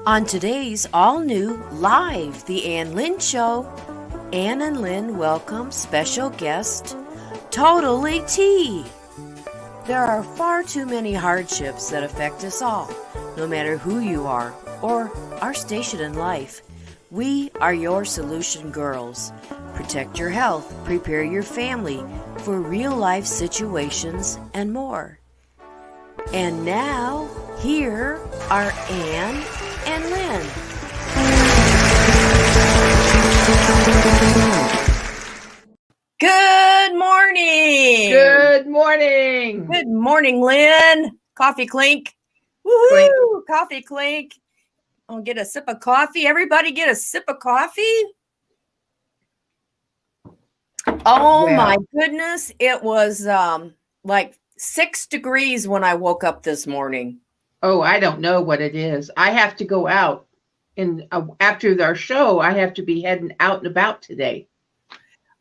On today's all-new Live, The Ann Lynn Show, Ann and Lynn welcome special guest, TotallyT. There are far too many hardships that affect us all, no matter who you are or our station in life. We are your solution girls. Protect your health, prepare your family for real-life situations, and more. And now, here are Ann and Lynn. Good morning. Good morning. Good morning, Lynn. Coffee clink. Woohoo! Clink. Coffee clink. I'll get a sip of coffee. Everybody get a sip of coffee. Oh, Well, my goodness. It was like 6 degrees when I woke up this morning. oh, I don't know what it is. I have to go out, and after our show, I have to be heading out and about today.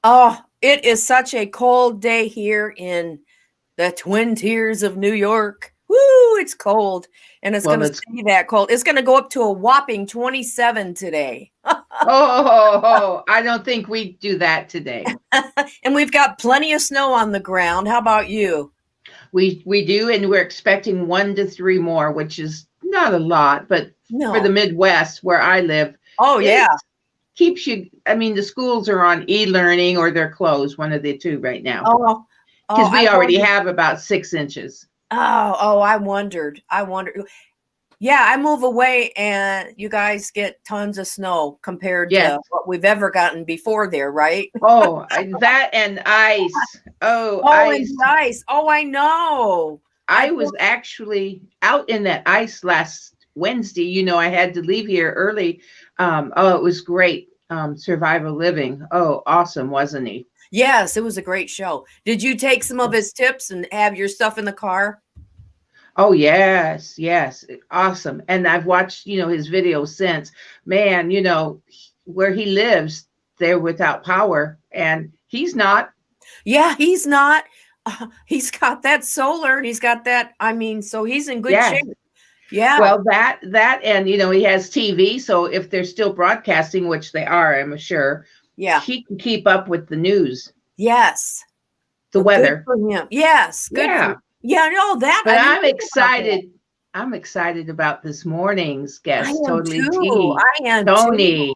Oh, it is such a cold day here in the Twin Tiers of New York. Woo, it's cold, and it's going to stay that cold. It's going to go up to a whopping 27 today. Oh, I don't think we do that today. And we've got plenty of snow on the ground. How about you? We do, and we're expecting 1 to 3 more, which is not a lot, but for the Midwest where I live. Oh, yeah. Keeps you, I mean, the schools are on e-learning or they're closed, one of the two right now. Because we already have about 6 inches. I wondered. Yeah, I move away and you guys get tons of snow compared to what we've ever gotten before there, right? Oh, that and ice. Ice. And ice. Oh, I know. I was actually out in that ice last Wednesday. You know, I had to leave here early. It was great. Survival living. Oh, awesome, wasn't he? Yes, it was a great show. Did you take some of his tips and have your stuff in the car? Oh, yes. Awesome. And I've watched, his videos since. Man, where he lives, they're without power, and he's not. Yeah, he's not. He's got that solar, and he's got that. I mean, so he's in good shape. Yeah. Well, that, and he has TV. So if they're still broadcasting, which they are, I'm sure. Yeah. He can keep up with the news. Yes. The weather. Good for him. Yes. Good. Yeah. Yeah. No, that. But I'm excited. I'm excited about this morning's guest, TotallyT. I am Tony. Too.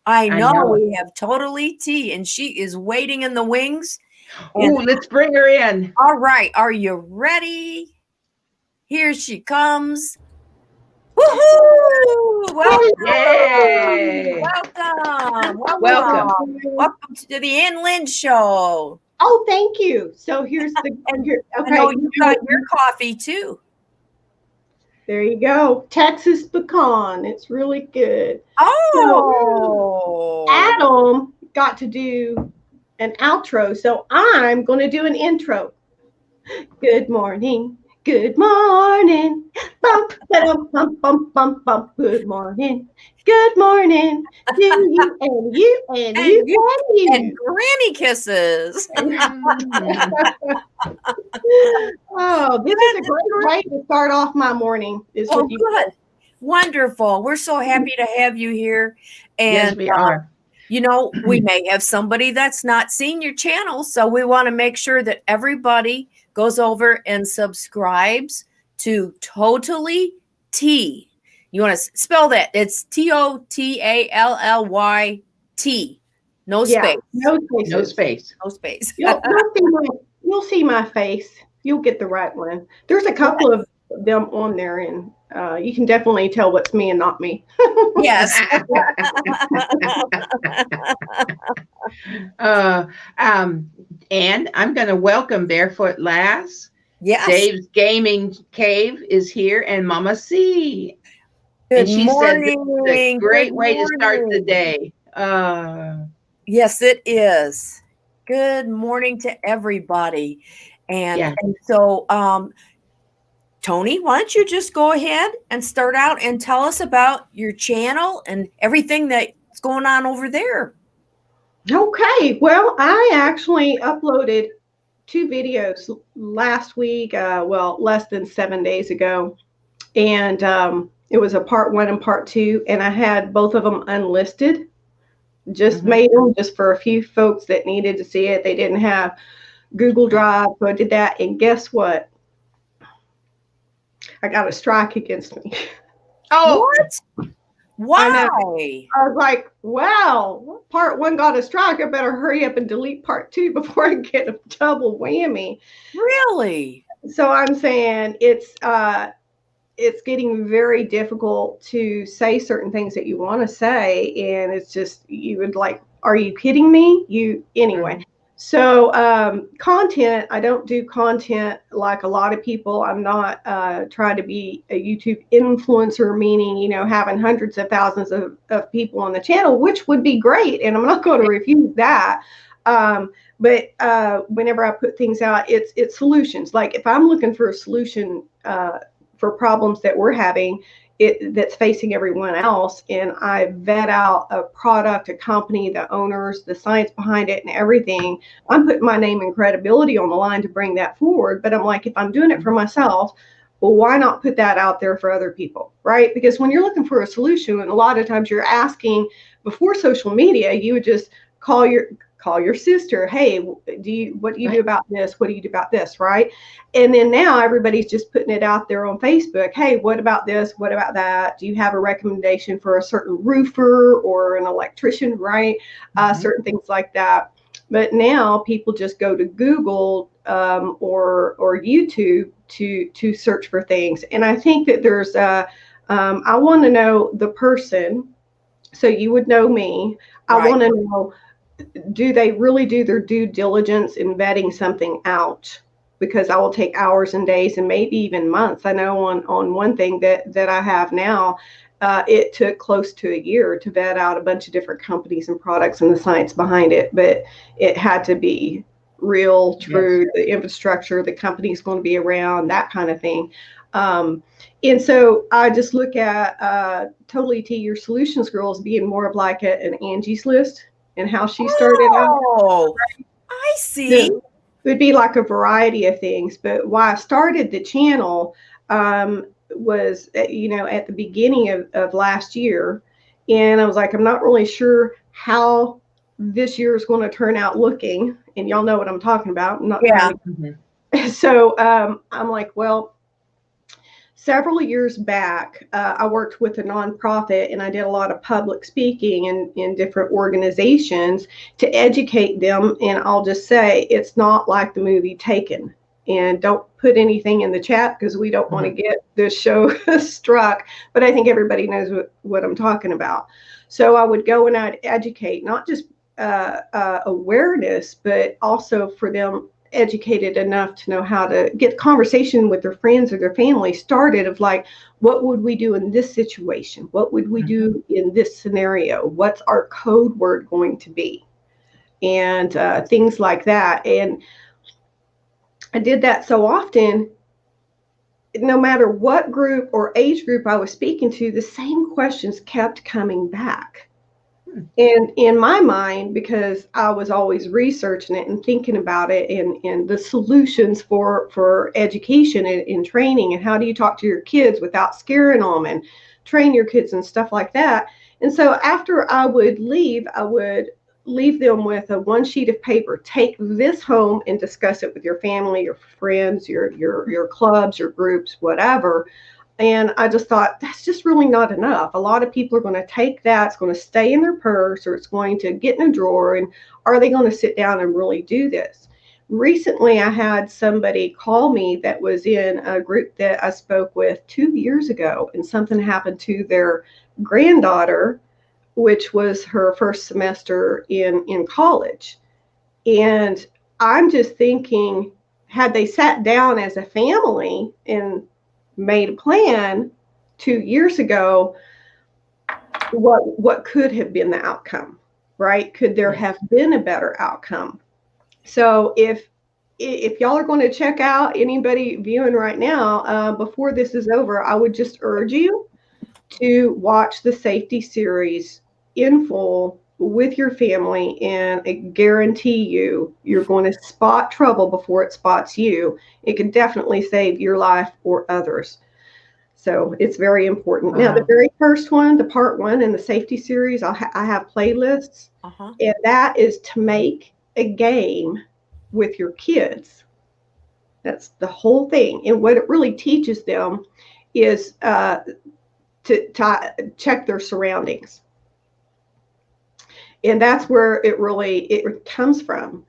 I know we have TotallyT, and she is waiting in the wings. Oh, let's bring her in. All right. Are you ready? Here she comes. Woohoo! Welcome. Yay. Welcome to the Ann Lynn Show. Oh, thank you. So here's the okay. I know you got your coffee too. There you go. Texas pecan. It's really good. Oh. So Adam got to do an outro, so I'm going to do an intro. Good morning. Good morning. Bump, bum, bump, bump, bump, bump. Good morning. Good morning. To you and you and you and you. And granny kisses. Oh, this is a great way to start off my morning. Good. Wonderful. We're so happy to have you here. And yes, we are. We may have somebody that's not seen your channel, so we want to make sure that everybody goes over and subscribes to TotallyT. You want to spell that? It's TotallyT. No space. No space. No space. You'll see my face. You'll get the right one. There's a couple of them on there, and you can definitely tell what's me and not me. Yes. And I'm going to welcome Barefoot Lass. Yes. Dave's Gaming Cave is here, and Mama C. Good and she morning. said this is a great way to start the day. Yes, it is. Good morning to everybody. And so, Tony, why don't you just go ahead and start out and tell us about your channel and everything that's going on over there? Okay. Well, I actually uploaded 2 videos last week, less than 7 days ago. And It was a part 1 and part 2, and I had both of them unlisted. Just Mhm. made them just for a few folks that needed to see it. They didn't have Google Drive, so I did that. And guess what? I got a strike against me. Oh, What? I know. Why? I was like, wow, part 1 got a strike. I better hurry up and delete part 2 before I get a double whammy. Really? So I'm saying it's getting very difficult to say certain things that you want to say, and it's just you would like, are you kidding me? You anyway. mhm. So content, I don't do content like a lot of people. I'm not trying to be a YouTube influencer, meaning, you know, having hundreds of thousands of people on the channel, which would be great, and I'm not going to refuse that. But whenever I put things out, it's solutions. Like if I'm looking for a solution for problems that we're having, that's facing everyone else, and I vet out a product, a company, the owners, the science behind it, and everything, I'm putting my name and credibility on the line to bring that forward. But I'm like, if I'm doing it for myself, well, why not put that out there for other people, right? Because when you're looking for a solution, and a lot of times you're asking, before social media, you would just call your sister, hey, what do you do Right. about this? What do you do about this, right? And then now everybody's just putting it out there on Facebook. Hey, what about this? What about that? Do you have a recommendation for a certain roofer or an electrician, right? Mhm. Certain things like that. But now people just go to Google or YouTube to search for things. And I think that there's I want to know the person. So you would know me. I Right. want to know, do they really do their due diligence in vetting something out? Because I will take hours and days and maybe even months. I know on one thing that I have now, it took close to a year to vet out a bunch of different companies and products and the science behind it, but it had to be real, Yes. true, the infrastructure, the company's going to be around, that kind of thing. Um, and so I just look at TotallyT, your solutions girl, as being more of like an Angie's List and how she started out. Oh, I Yeah. see. It would be like a variety of things. But why I started the channel was, you know, at the beginning of last year. And I was like, I'm not really sure how this year is going to turn out looking. And y'all know what I'm talking about. I'm not Yeah. trying Mhm. to. So I'm like, well, several years back, I worked with a nonprofit and I did a lot of public speaking in different organizations to educate them. And I'll just say, it's not like the movie Taken. And don't put anything in the chat because we don't want to Mhm. get this show struck. But I think everybody knows what I'm talking about. So I would go and I'd educate, not just awareness, but also for them educated enough to know how to get conversation with their friends or their family started, of like, what would we do in this situation? What would we Mhm. do in this scenario? What's our code word going to be? And things like that. And I did that so often, no matter what group or age group I was speaking to, the same questions kept coming back. Hmm. And in my mind, because I was always researching it and thinking about it, and the solutions for education and training, and how do you talk to your kids without scaring them and train your kids and stuff like that. And so after I would leave them with a one sheet of paper. Take this home and discuss it with your family, your friends, your clubs, your groups, whatever. And I just thought, that's just really not enough. A lot of people are going to take that, it's going to stay in their purse, or it's going to get in a drawer. And are they going to sit down and really do this? Recently, I had somebody call me that was in a group that I spoke with 2 years ago, and something happened to their granddaughter, which was her first semester in college. And I'm just thinking, had they sat down as a family and made a plan 2 years ago, what could have been the outcome, right? Could there Yes. have been a better outcome? So if y'all are going to check out, anybody viewing right now, before this is over, I would just urge you to watch the safety series in full with your family, and I guarantee you're going to spot trouble before it spots you. It can definitely save your life or others. So it's very important. Wow. Now, the very first one, the part one in the safety series, I have playlists, and that is to make a game with your kids. That's the whole thing. And what it really teaches them is to check their surroundings. And that's where it comes from.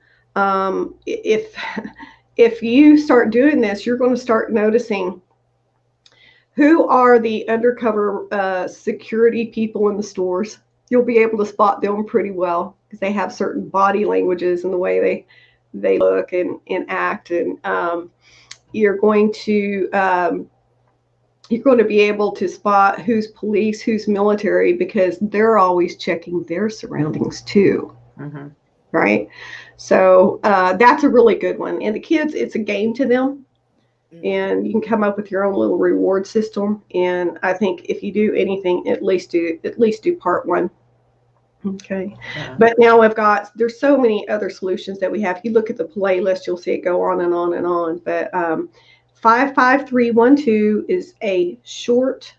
If you start doing this, you're going to start noticing who are the undercover security people in the stores. You'll be able to spot them pretty well because they have certain body languages and the way they look and act. And you're going to be able to spot who's police, who's military, because they're always checking their surroundings too. Mm-hmm. Right? So that's a really good one. And the kids, it's a game to them. And you can come up with your own little reward system. And I think if you do anything, at least do part one. Okay. Yeah. But now there's so many other solutions that we have. If you look at the playlist, you'll see it go on and on and on. But 55312 is a short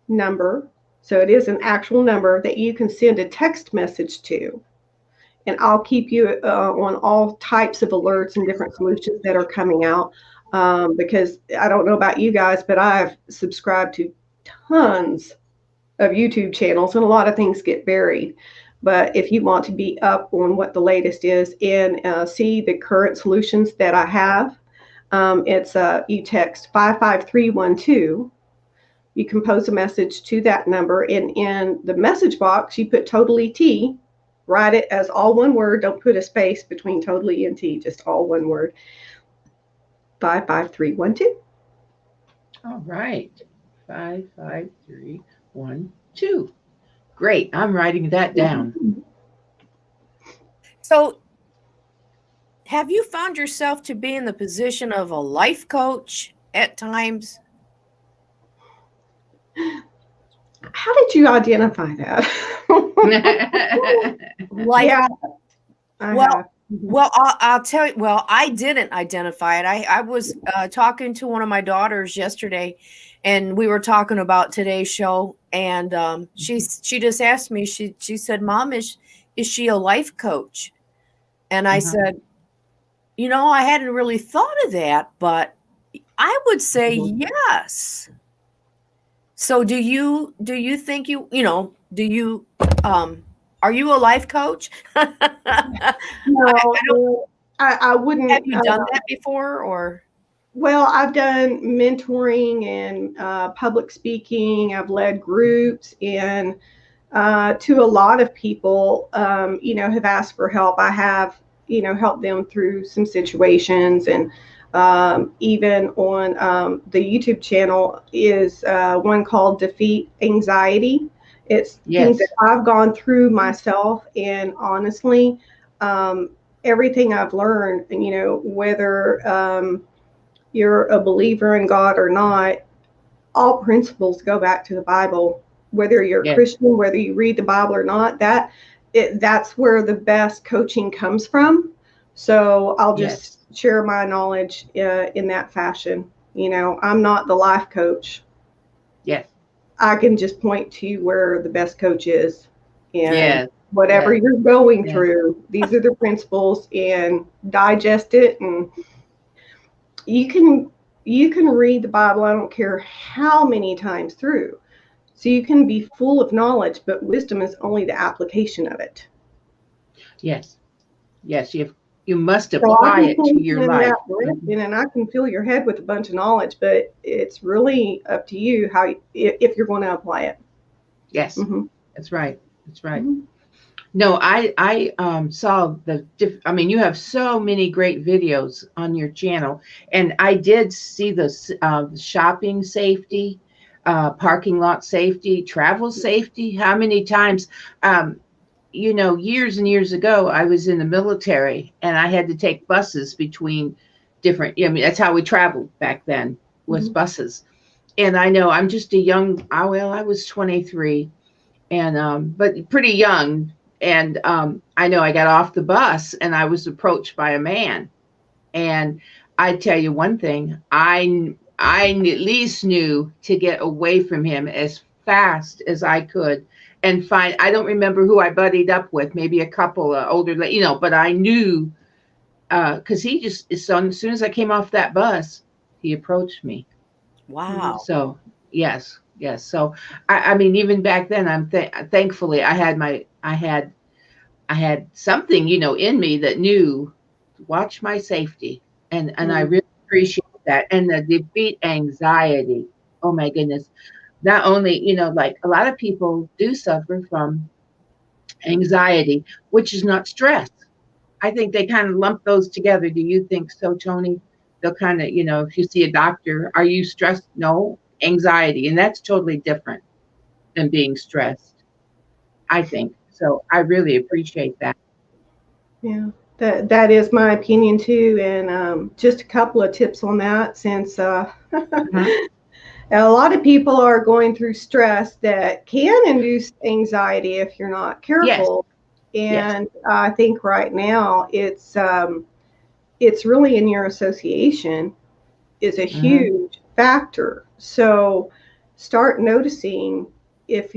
number. So it is an actual number that you can send a text message to. And I'll keep you on all types of alerts and different solutions that are coming out. Because I don't know about you guys, but I've subscribed to tons of YouTube channels and a lot of things get buried. But if you want to be up on what the latest is and see the current solutions that I have, it's you text 55312. You compose a message to that number, and in the message box, you put TotallyT. Write it as all one word. Don't put a space between totally and T, just all one word. 55312. All right. 55312. Great. I'm writing that down. So, have you found yourself to be in the position of a life coach at times? How did you identify that? Yeah. Well, I'll tell you. Well, I didn't identify it. I was talking to one of my daughters yesterday, and we were talking about today's show. And she just asked me. She said, "Mom, is she a life coach?" And I said, I hadn't really thought of that, but I would say yes. So do you think do you are you a life coach? No, I wouldn't. Have you done that before, or? Well, I've done mentoring and public speaking. I've led groups, and to a lot of people, have asked for help. I have, helped them through some situations, and even on the YouTube channel is one called Defeat Anxiety. It's things that I've gone through myself, and honestly, everything I've learned, whether you're a believer in God or not, all principles go back to the Bible. Whether you're a Christian, whether you read the Bible or not, that's where the best coaching comes from. So I'll just share my knowledge in that fashion. I'm not the life coach. Yes. I can just point to where the best coach is. And whatever you're going through, these are the principles, and digest it. And you can read the Bible, I don't care how many times through. So you can be full of knowledge, but wisdom is only the application of it. Yes. You must apply it to your life. And I can fill your head with a bunch of knowledge, but it's really up to you if you're going to apply it. Yes, That's right. Mm-hmm. No, I saw you have so many great videos on your channel, and I did see the shopping safety, parking lot safety, travel safety. How many times? Years and years ago, I was in the military, and I had to take buses between different. That's how we traveled back then, was buses. And I know I'm just a young. I was 23, and but pretty young. And I know I got off the bus, and I was approached by a man. And I tell you one thing, I I at least knew to get away from him as fast as I could and find. I don't remember who I buddied up with, maybe a couple older, but I knew because he just as soon as I came off that bus, he approached me. Wow. So yes, yes. So I mean, even back then, thankfully I had something, in me that knew, watch my safety. And I really appreciate that. And the defeat anxiety. Oh my goodness. Not only, like a lot of people do suffer from anxiety, which is not stress. I think they kind of lump those together. Do you think so, Tony? They'll kind of, if you see a doctor, are you stressed? No, anxiety. And that's totally different than being stressed, I think. So I really appreciate that. Yeah, that is my opinion too. And just a couple of tips on that, since Uh-huh. a lot of people are going through stress that can induce anxiety if you're not Yes, careful. yes. And I think right now it's really in your association is a Hmm. huge factor. So start noticing if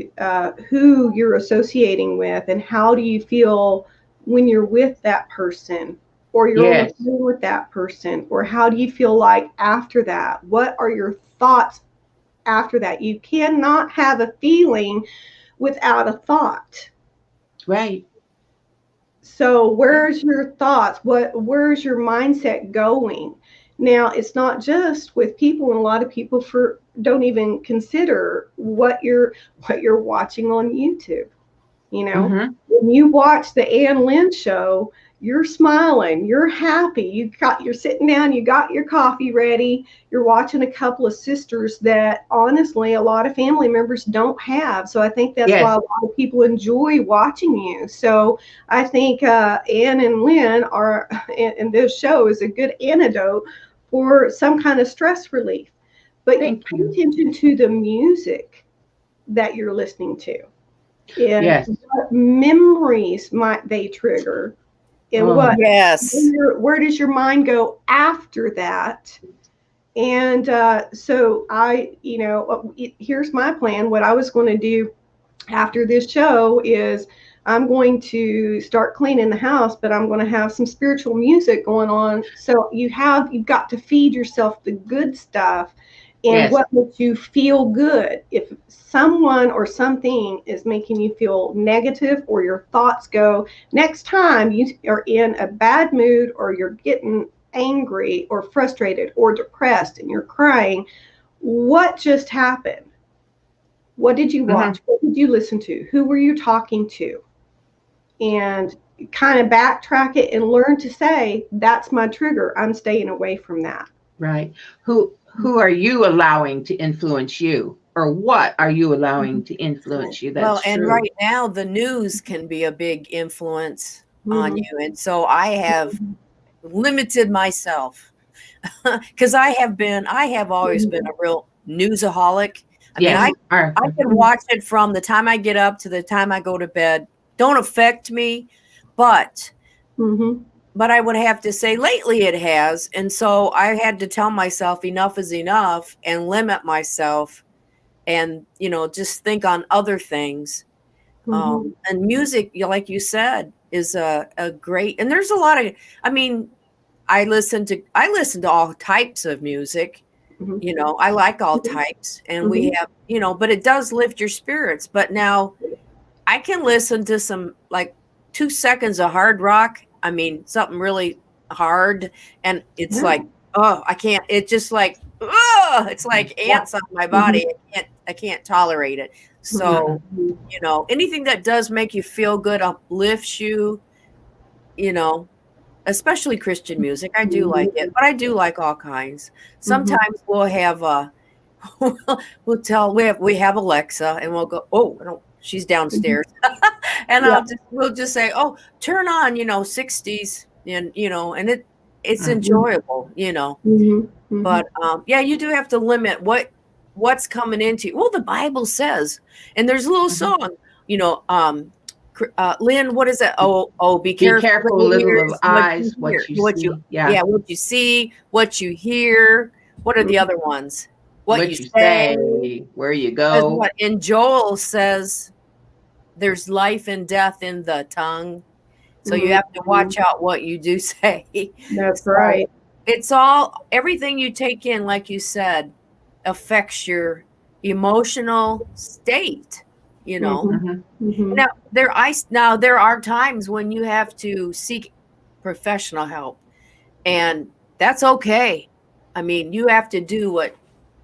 who you're associating with, and how do you feel when you're with that person, or you're on the Yes. phone with that person, or how do you feel like after that? What are your thoughts after that? You cannot have a feeling without a thought. Right. So where's your thoughts? Where's your mindset going? Now, it's not just with people, and a lot of people don't even consider what you're watching on YouTube. You know, Hmm. when you watch the Ann Lynn Show, you're smiling, you're happy, you're sitting down, you got your coffee ready, you're watching a couple of sisters that honestly a lot of family members don't have. So I think that's why Yes. a lot of people enjoy watching you. So I think Ann and Lynn are, and this show is a good antidote for some kind of stress relief. But you Thank pay you. attention to the music that you're listening to, and Yes. what memories might they trigger, and Oh, Yes. where does your mind go after that? And so here's my plan. What I was going to do after this show is I'm going to start cleaning the house, but I'm going to have some spiritual music going on. So you've got to feed yourself the good stuff and yes. what makes you feel good. If someone or something is making you feel negative, or your thoughts go, next time you are in a bad mood, or you're getting angry or frustrated or depressed and you're crying, what just happened? What did you Hmm. watch? What did you listen to? Who were you talking to? And kind of backtrack it and learn to say, that's my trigger. I'm staying away from that. Right. Who are you allowing to influence you? Or what are you allowing to influence you? Well, That's and true. right now the news can be a big influence on Mm-hmm. you. And so I have limited myself because I have always been a real newsaholic. I mean, Yes. I can watch it from the time I get up to the time I go to bed. Don't affect me, but Mm-hmm. I would have to say lately it has. And so I had to tell myself enough is enough and limit myself and, just think on other things. Mm-hmm. And music, like you said, is a great, and there's a lot of, I mean, I listen to all types of music. Mm-hmm. I like all types, and we Mm-hmm. have, but it does lift your spirits. But now I can listen to some like 2 seconds of hard rock. I mean, something really hard, and it's Yeah. like, oh, I can't. It's just like, oh, it's like Yeah. ants on my Mm-hmm. body. I can't tolerate it. Mm-hmm. So, anything that does make you feel good, uplifts you, you know, especially Christian music. I do like it, but I do like all kinds. Mm-hmm. Sometimes we'll have we have Alexa, and we'll go, oh, I don't, she's Mm-hmm. downstairs, and Yeah. we'll just say, oh, turn on 60s, and and it's Mhm. enjoyable. Mm-hmm. Mm-hmm. But yeah, you do have to limit what's coming into you. Well, the Bible says, and there's a little Mhm. song, you know, um, Lynn, what is it? Oh, be Be careful, careful, little little of ears, what you eyes, hear, what you see. Yeah. what you see, what you hear, What are the other ones? What you you say. say, where you Because go. what in Joel says there's life and death in the tongue. So you have to watch out what you do say. That's So right. it's all, everything you take in, like you said, affects your emotional state, you know. Mhm. Now there are times when you have to seek professional help, and that's okay. I mean, you have to do what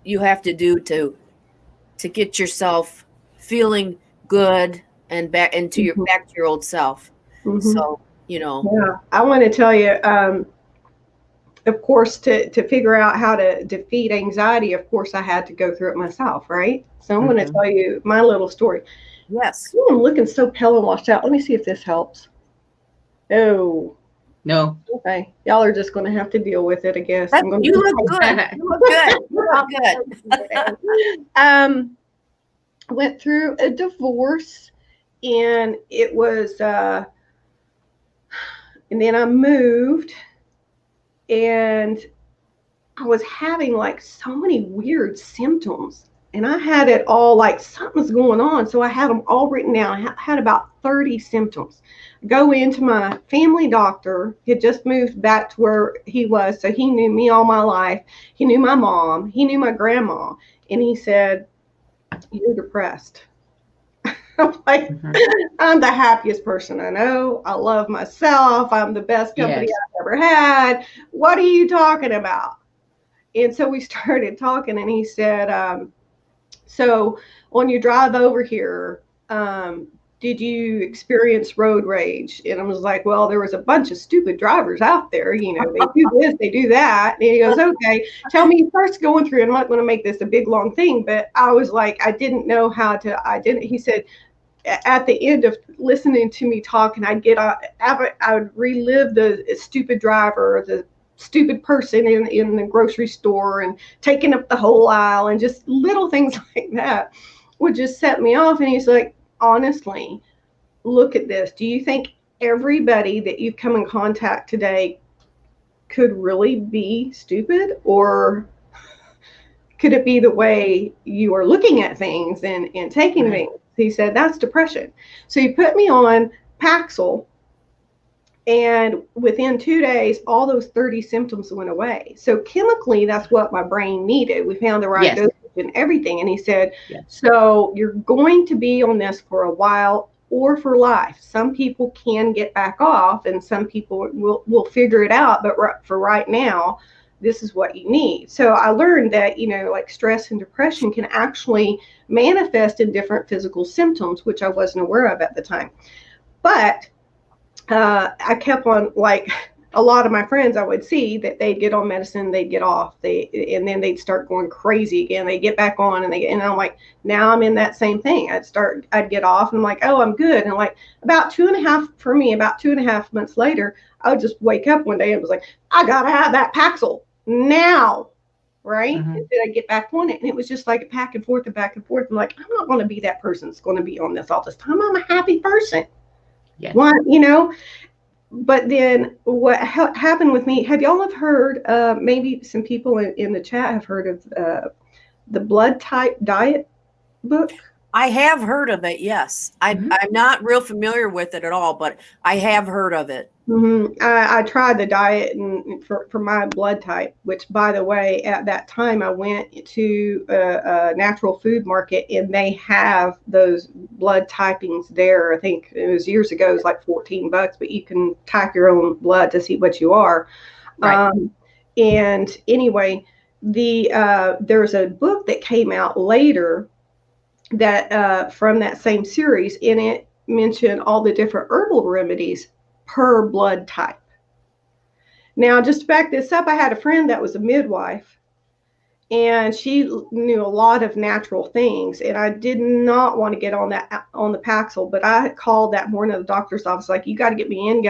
you have to do to get yourself feeling good and Mhm. back to your old self. Mhm. So, you know, Yeah, I want to tell you, of course, to figure out how to defeat anxiety, of course, I had to go through it myself, right? So I'm going to Mhm. tell you my little story. yes. Ooh, I'm looking so pale and washed out. Let me see if this helps. Oh, No. okay. Y'all are just going to have to deal with it, I guess. I'm going You look good. to. You look good. You look good. um, went through a divorce, and it was, and then I moved, and I was having like so many weird symptoms. And I had it all like something's going on. So I had them all written down. I had about 30 symptoms. Go into my family doctor. He had just moved back to where he was. So he knew me all my life. He knew my mom. He knew my grandma. And he said, "You're depressed." I'm like, Mhm. I'm the happiest person I know. I love myself. I'm the best company Yes. I've ever had. What are you talking about? And so we started talking, and he said, so on your drive over here, did you experience road rage? And I was like, well, there was a bunch of stupid drivers out there. You know, they do this, they do that. And he goes, okay, tell me first going through. I'm not going to make this a big, long thing, but I was like, I didn't know how to, I didn't, he said, at the end of listening to me talk, and I would relive the stupid driver, the stupid person in the grocery store, and taking up the whole aisle, and just little things like that would just set me off. And he's like, honestly, look at this. Do you think everybody that you've come in contact today could really be stupid, or could it be the way you are looking at things and taking Right. things? He said, that's depression. So he put me on Paxil, and within 2 days, all those 30 symptoms went away. So chemically, that's what my brain needed. We found the right Yes. dosage and everything. And he said, Yes. so you're going to be on this for a while or for life. Some people can get back off, and some people will figure it out. But for right now, this is what you need. So I learned that, like stress and depression can actually manifest in different physical symptoms, which I wasn't aware of at the time. But I kept on, like a lot of my friends, I would see that they'd get on medicine, they'd get off, and then they'd start going crazy again. They get back on, and I'm like, now I'm in that same thing. I'd get off, and I'm like, oh, I'm good. And like about 2.5 months later, I would just wake up one day and was like, I gotta have that Paxil now. Right. And Mhm. then I get back on it. And it was just like a back and forth and back and forth. I'm like, I'm not going to be that person that's going to be on this all this time. I'm a happy person. Yes. One. But then what happened with me, have y'all have heard, maybe some people in the chat have heard of the blood type diet book? I have heard of it, yes. Mhm. I'm not real familiar with it at all, but I have heard of it. I tried the diet for my blood type, which, by the way, at that time I went to a natural food market, and they have those blood typings there. I think it was years ago. It was like $14, but you can type your own blood to see what you are. Right. And anyway, there's a book that came out later that from that same series, and it mentioned all the different herbal remedies per blood type. Now, just to back this up, I had a friend that was a midwife, and she knew a lot of natural things, and I did not want to get on the Paxil, but I called that morning to the doctor's office like, you got to get me in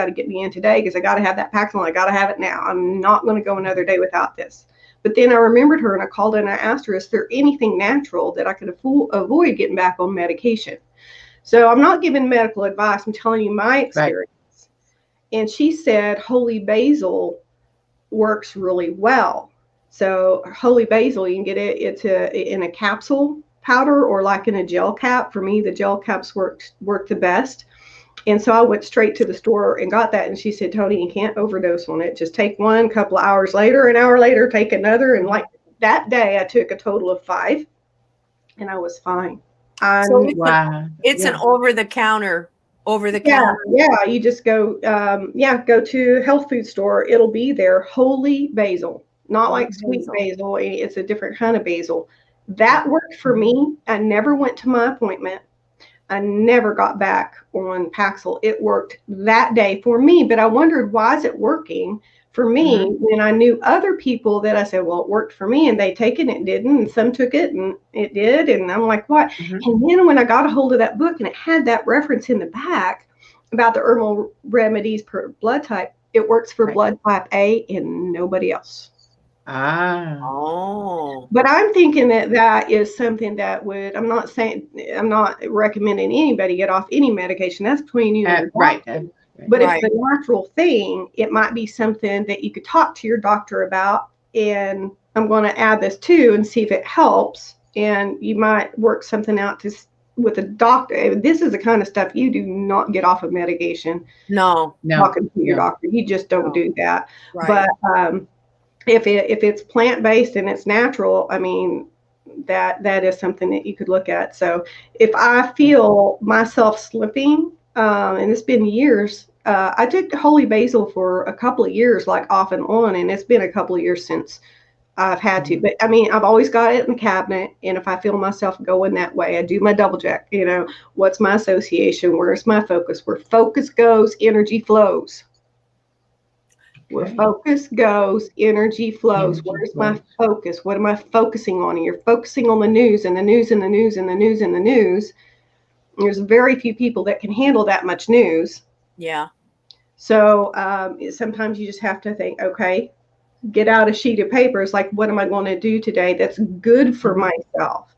today, because I got to have that Paxil, and I got to have it now. I'm not going to go another day without this. But then I remembered her, and I called her and I asked her, is there anything natural that I could avoid getting back on medication? So I'm not giving medical advice. I'm telling you my experience. Right. And she said holy basil works really well. So holy basil, you can get it in a capsule powder or like in a gel cap. For me, the gel caps work the best. And so I went straight to the store and got that. And she said, Tony, you can't overdose on it. Just take one, couple of hours later, an hour later, take another. And like that day, I took a total of 5 and I was fine. So Wow. it's an over the counter. Yeah. You just go, go to health food store. It'll be there. Holy basil, not like sweet basil. It's a different kind of basil. That worked for me. I never went to my appointment. I never got back on Paxil. It worked that day for me, but I wondered, why is it working for me when I knew other people that I said, well, it worked for me, and they take it and it didn't, and some took it and it did. And I'm like, what? And then when I got a hold of that book and it had that reference in the back about the herbal remedies per blood type, it works for blood type A and nobody else. But I'm thinking that is something that I'm not recommending anybody get off any medication. That's between you and your doctor. But if it's a natural thing, it might be something that you could talk to your doctor about. And I'm going to add this too and see if it helps. And you might work something out with a doctor. This is the kind of stuff you do not get off of medication. No. Talking to your doctor. You just don't do that. But if it's plant-based and it's natural, I mean, that is something that you could look at. So if I feel myself slipping, and it's been years, I did holy basil for a couple of years, like off and on, and it's been a couple of years since I've had to. But I mean, I've always got it in the cabinet, and if I feel myself going that way, I do my double check. What's my association? Where's my focus? Where focus goes, energy flows. Where focus goes, energy flows. Where's my focus? What am I focusing on? And you're focusing on the news and the news and the news and the news and the news. There's very few people that can handle that much news. Yeah. So sometimes you just have to think, okay, get out a sheet of paper. It's like, what am I going to do today that's good for myself?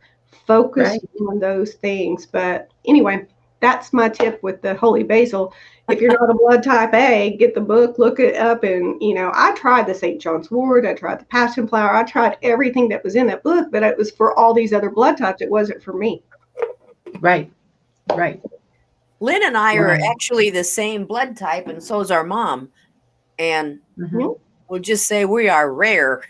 Focus on those things. But anyway, that's my tip with the holy basil. If you're not a blood type A, get the book, look it up. And, I tried the St. John's wort. I tried the passion flower. I tried everything that was in that book, but it was for all these other blood types. It wasn't for me. Right. Lynn and I are actually the same blood type, and so is our mom. And we'll just say we are rare.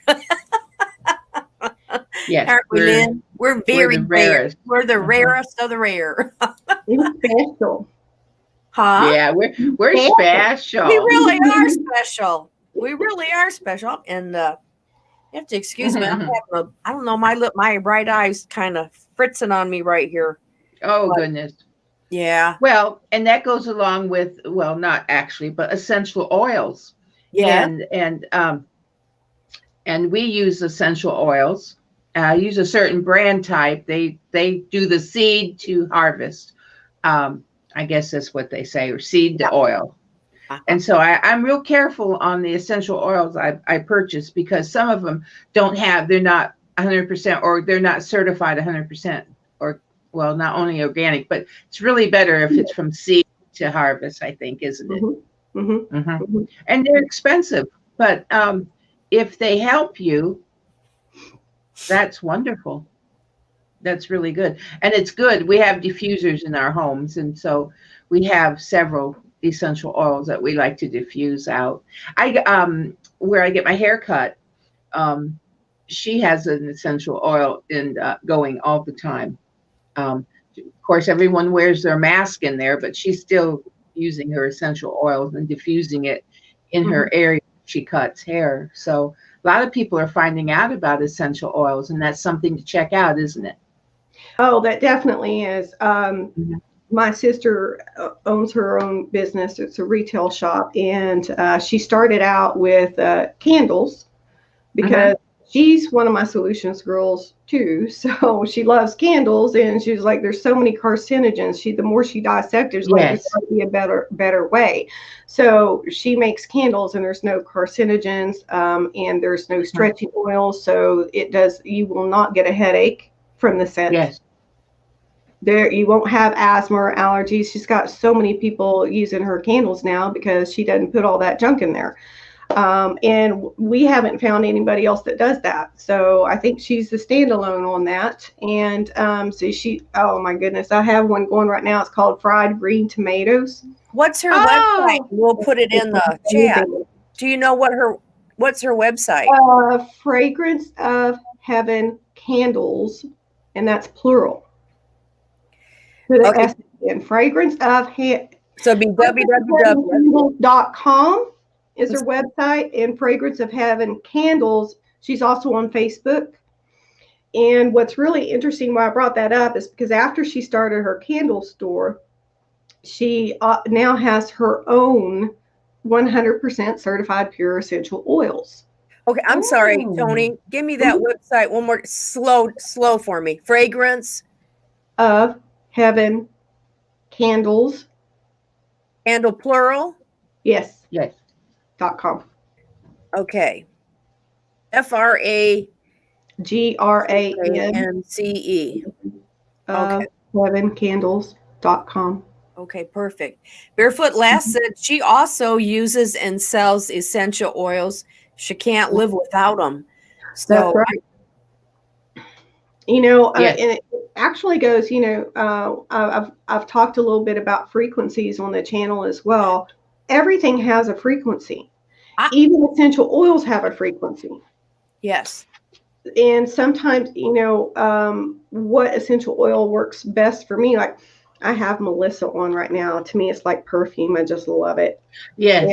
Yes. Aren't we, Lynn? We're very rare. We're the rarest of the rare. We're special. Huh? Yeah, we're special. We really are special. We really are special. And you have to excuse me. I don't know, my right eye's kind of fritzing on me right here. Oh, goodness. Yeah. Well, and that goes along with, well, not actually, but essential oils. Yeah. And we use essential oils. Use a certain brand type. They do the seed to harvest. I guess that's what they say, or seed to oil. And so I'm real careful on the essential oils I purchase, because some of them they're not 100%, or they're not certified 100%, or, well, not only organic, but it's really better if it's from seed to harvest, I think, isn't it? And they're expensive, but if they help you, that's wonderful. That's really good. And it's good. We have diffusers in our homes. And so we have several essential oils that we like to diffuse out. Where I get my hair cut, she has an essential oil going all the time. Of course, everyone wears their mask in there, but she's still using her essential oils and diffusing it in her area she cuts hair. So a lot of people are finding out about essential oils, and that's something to check out, isn't it? Oh, that definitely is. My sister owns her own business. It's a retail shop, and she started out with candles, because she's one of my solutions girls too. So she loves candles, and she was like, there's so many carcinogens. The more she dissected, like, there's got to be a better way. So she makes candles, and there's no carcinogens, and there's no stretching oils. So you will not get a headache from the scent. Yes. You won't have asthma or allergies. She's got so many people using her candles now because she doesn't put all that junk in there. And we haven't found anybody else that does that. So I think she's the standalone on that. And so oh my goodness, I have one going right now. It's called Fried Green Tomatoes. What's her Oh. website? We'll put it in the chat. Do you know what's her website? Fragrance of Heaven Candles, and that's plural. Okay. And Fragrance of So it'd be www.com is her website, and Fragrance of Heaven Candles. She's also on Facebook. And what's really interesting why I brought that up is because after she started her candle store, she now has her own 100% certified pure essential oils. Okay, I'm sorry, Tony. Give me that website one more slow for me. Fragrance of Heaven Candles. Candle plural? Yes. .com. Okay. FRAGRANCE. Okay. HeavenCandles.com. Okay, perfect. Barefoot Lass said she also uses and sells essential oils. She can't live without them. So that's right. You know, Yes. and it actually goes, you know, I've talked a little bit about frequencies on the channel as well. Everything has a frequency. Even essential oils have a frequency. Yes. And sometimes, you know, what essential oil works best for me, like I have Melissa on right now. To me, it's like perfume. I just love it. Yes.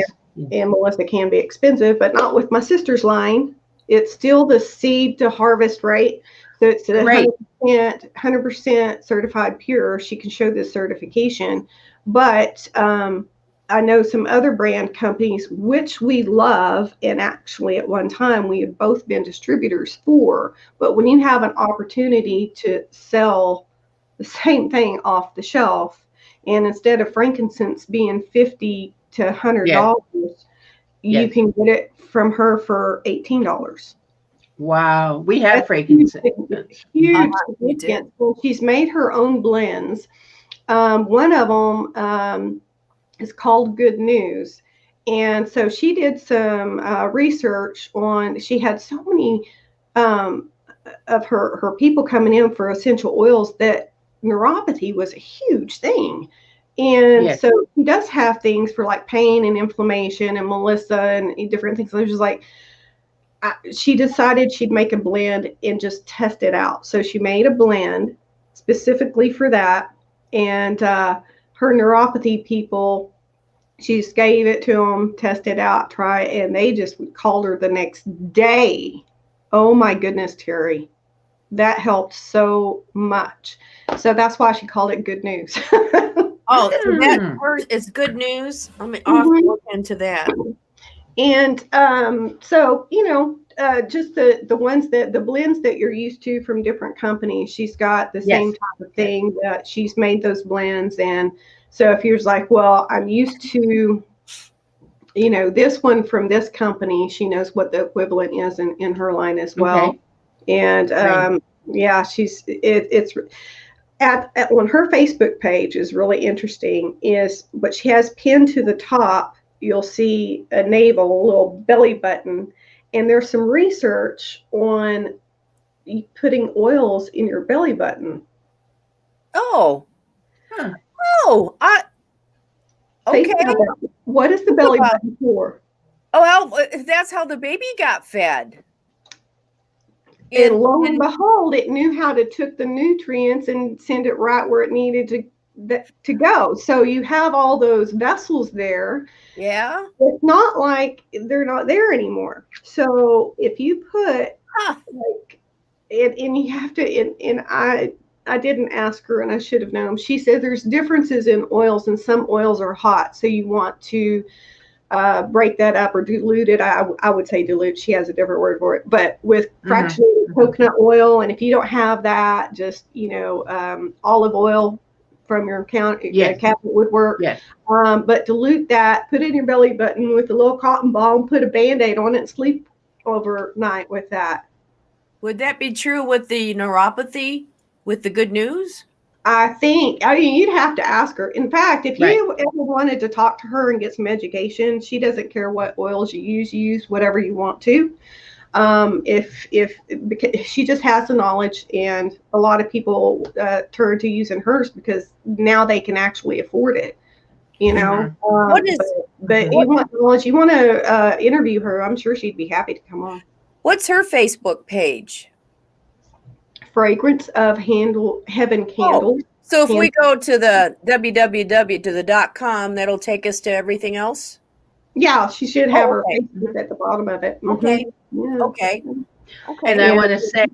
And Melissa can be expensive, but not with my sister's line. It's still the seed to harvest rate. So it's 100% certified pure. She can show this certification. But I know some other brand companies, which we love, and actually at one time we had both been distributors for. But when you have an opportunity to sell the same thing off the shelf, and instead of frankincense being $50 to $100, you can get it from her for $18. Wow, we have frankincense. Huge significance. Well, she's made her own blends. One of them is called Good News. And so she did some research on, she had so many of her people coming in for essential oils that neuropathy was a huge thing. And so she does have things for like pain and inflammation and Melissa and different things. So it was like, she decided she'd make a blend and just test it out. So she made a blend specifically for that. And her neuropathy people, she just gave it to them, test it out, try it, and they just called her the next day. Oh my goodness, Terry. That helped so much. So that's why she called it Good News. Oh, so that first is Good News. I mean, I'll have to look into that. And so, you know, just the ones that the blends that you're used to from different companies, she's got the same type of thing that she's made those blends. And so if you're like, well, I'm used to, you know, this one from this company, she knows what the equivalent is in her line as well. And yeah, it's at on her Facebook page is really interesting but she has pinned to the top, you'll see a navel, a little belly button, and there's some research on putting oils in your belly button. Oh. Huh. Oh, okay. What is the belly button for? Oh, well, that's how the baby got fed. And lo and behold, it knew how to took the nutrients and send it right where it needed to go. So you have all those vessels there. Yeah. It's not like they're not there anymore. So if you put like it, and you have to, and I didn't ask her, and I should have known. She said there's differences in oils, and some oils are hot, so you want to break that up or dilute it. I would say dilute. She has a different word for it, but with fractionated coconut oil, and if you don't have that, just olive oil from your cabinet would work. But dilute that, put it in your belly button with a little cotton ball, and put a Band-Aid on it, and sleep overnight with that. Would that be true with the neuropathy, with the Good News? I mean, you'd have to ask her. In fact, if you ever wanted to talk to her and get some education, she doesn't care what oils you use whatever you want to. Because she just has the knowledge, and a lot of people turn to using hers because now they can actually afford it. You know, but you want knowledge, you want to interview her. I'm sure she'd be happy to come on. What's her Facebook page? Fragrance of Heaven Candles. So if we go to the www.com, that'll take us to everything else? Yeah, she should have her Facebook at the bottom of it. Okay. Yeah. Okay. And I want to say,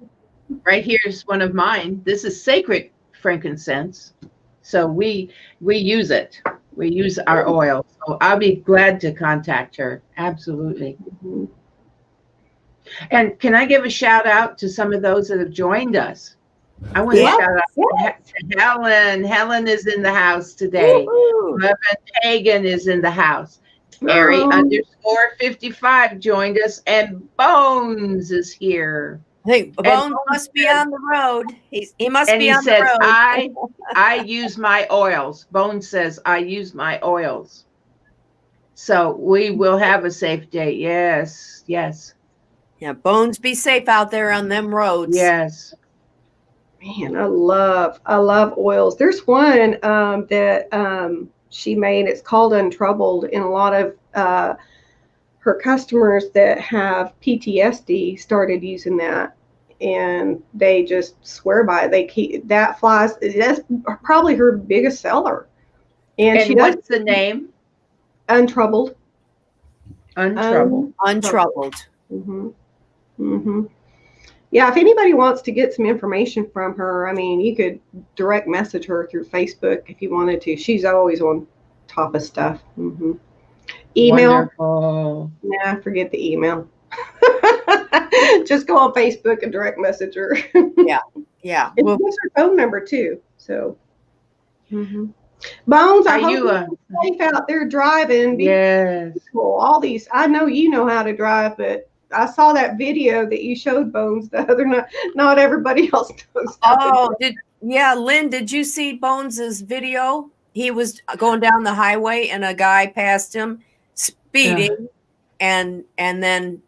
right here is one of mine. This is sacred frankincense. So we use it. We use our oil. So I'll be glad to contact her. Absolutely. Mm-hmm. And can I give a shout out to some of those that have joined us? I want to shout out to Helen. Helen is in the house today. Reverend Pagan is in the house. Harry _55 joined us, and Bones is here. Hey, Bones must be on the road. He must be on the road. And he said, I use my oils. Bones says, I use my oils. So we will have a safe day. Yes, yes. Yeah, Bones, be safe out there on them roads. Yes. Man, I love oils. There's one that she made. It's called Untroubled, and a lot of her customers that have PTSD started using that, and they just swear by it. They keep that flies. That's probably her biggest seller. And she what's the name? Untroubled. Untroubled. Untroubled. Mm-hmm. Mm-hmm. Yeah, if anybody wants to get some information from her, I mean, you could direct message her through Facebook if you wanted to. She's always on top of stuff. Mm-hmm. Email. Wonderful. Nah, forget the email. Just go on Facebook and direct message her. Yeah. And what's her phone number too? So, Bones, I hope you're safe out there driving. Yes. All these, I know you know how to drive, but I saw that video that you showed Bones the other night. Not everybody else knows. Lynn, did you see Bones's video? He was going down the highway and a guy passed him speeding and then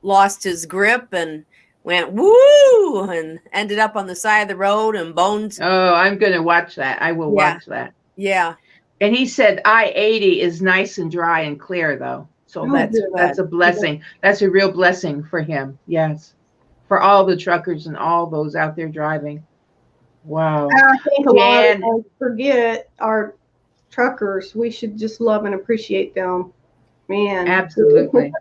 lost his grip and went woo and ended up on the side of the road, and Bones. Oh, I'm going to watch that. I will watch that. Yeah. And he said I-80 is nice and dry and clear though. So that's a blessing. That's a real blessing for him. Yes. For all the truckers and all those out there driving. Wow. I think a lot of us forget our truckers. We should just love and appreciate them. Man. Absolutely.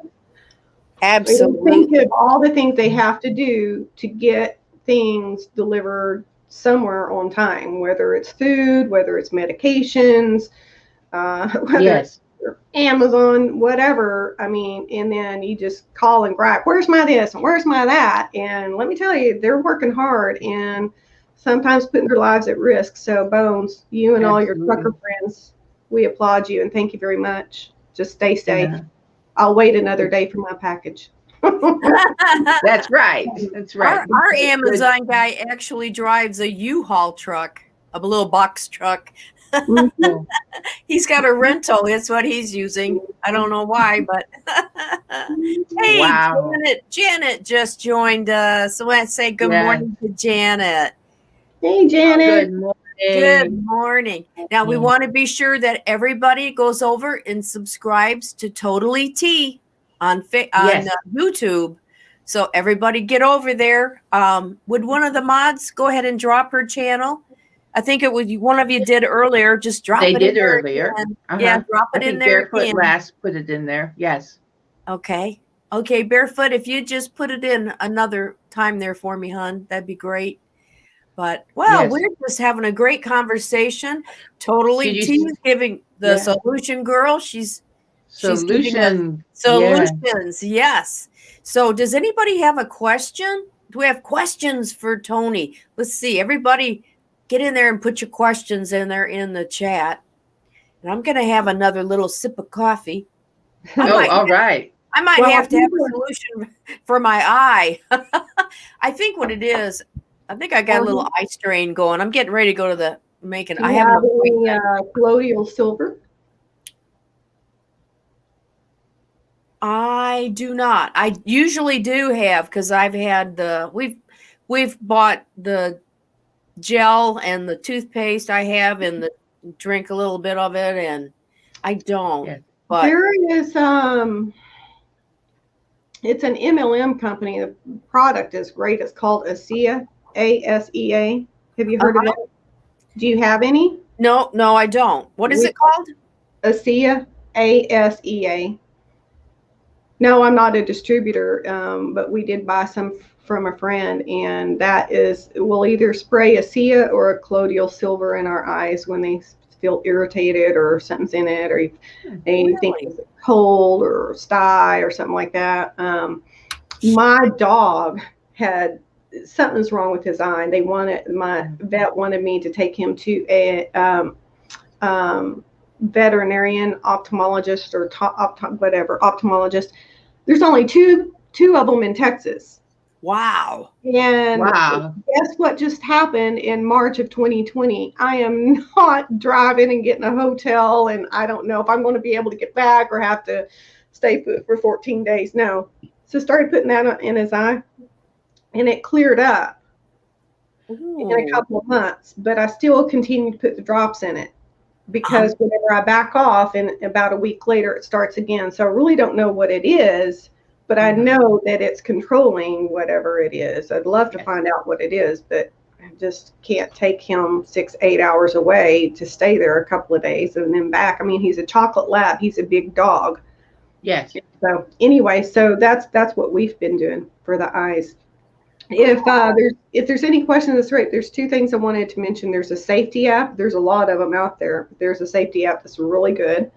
Absolutely. Think of all the things they have to do to get things delivered somewhere on time, whether it's food, whether it's medications, whether it's Amazon, whatever. I mean, and then you just call and gripe, where's my this and where's my that? And let me tell you, they're working hard and sometimes putting their lives at risk. So Bones, you and all your trucker friends, we applaud you and thank you very much. Just stay safe. Yeah. I'll wait another day for my package. That's right. That's right. Our Amazon guy actually drives a U-Haul truck, a little box truck. He's got a rental. That's what he's using. I don't know why, but hey, wow. Janet just joined us. So let's say good morning to Janet. Hey, Janet. Good morning. Good morning. Now we want to be sure that everybody goes over and subscribes to TotallyT on YouTube. So everybody get over there. Would one of the mods go ahead and drop her channel? I think it was one of you did earlier. Just drop it in there. They did earlier. Yeah, drop it in there. Barefoot last put it in there. Yes. Okay, Barefoot, if you just put it in another time there for me, hon, that'd be great. But, we're just having a great conversation. TotallyT is giving the solution girl. She's giving solutions. Yes. So does anybody have a question? Do we have questions for Tony? Let's see. Everybody get in there and put your questions in there in the chat. And I'm going to have another little sip of coffee. All right. I might have to have a solution for my eye. I think what it is, I think I got a little eye strain going. I'm getting ready to go to the Do I you have an have any appointment. colloidal silver? I do not. I usually do have because I've had we've bought the gel and the toothpaste I have and the drink a little bit of it and I don't. Yes. But There is it's an MLM company. The product is great. It's called ASEA, ASEA. Have you heard of that? Do you have any? no, I don't. What is We it called? ASEA, ASEA. No, I'm not a distributor, but we did buy some from a friend, and that is, we'll either spray ASEA or a colloidal silver in our eyes when they feel irritated or something's in it, or they think Really? it's cold or sty or something like that. My dog had something's wrong with his eye. My vet wanted me to take him to a veterinarian ophthalmologist or whatever ophthalmologist. There's only two of them in Texas. Wow. And Wow. guess what just happened in March of 2020? I am not driving and getting a hotel, and I don't know if I'm going to be able to get back or have to stay put for 14 days. No. So started putting that in his eye, and it cleared up in a couple of months, but I still continue to put the drops in it because whenever I back off and about a week later it starts again. So I really don't know what it is, but I know that it's controlling whatever it is. I'd love to find out what it is, but I just can't take him 6-8 hours away to stay there a couple of days and then back. I mean, he's a chocolate lab. He's a big dog. Yes. So anyway, so that's what we've been doing for the eyes. If there's any question, that's right. There's two things I wanted to mention. There's a safety app. There's a lot of them out there. There's a safety app that's really good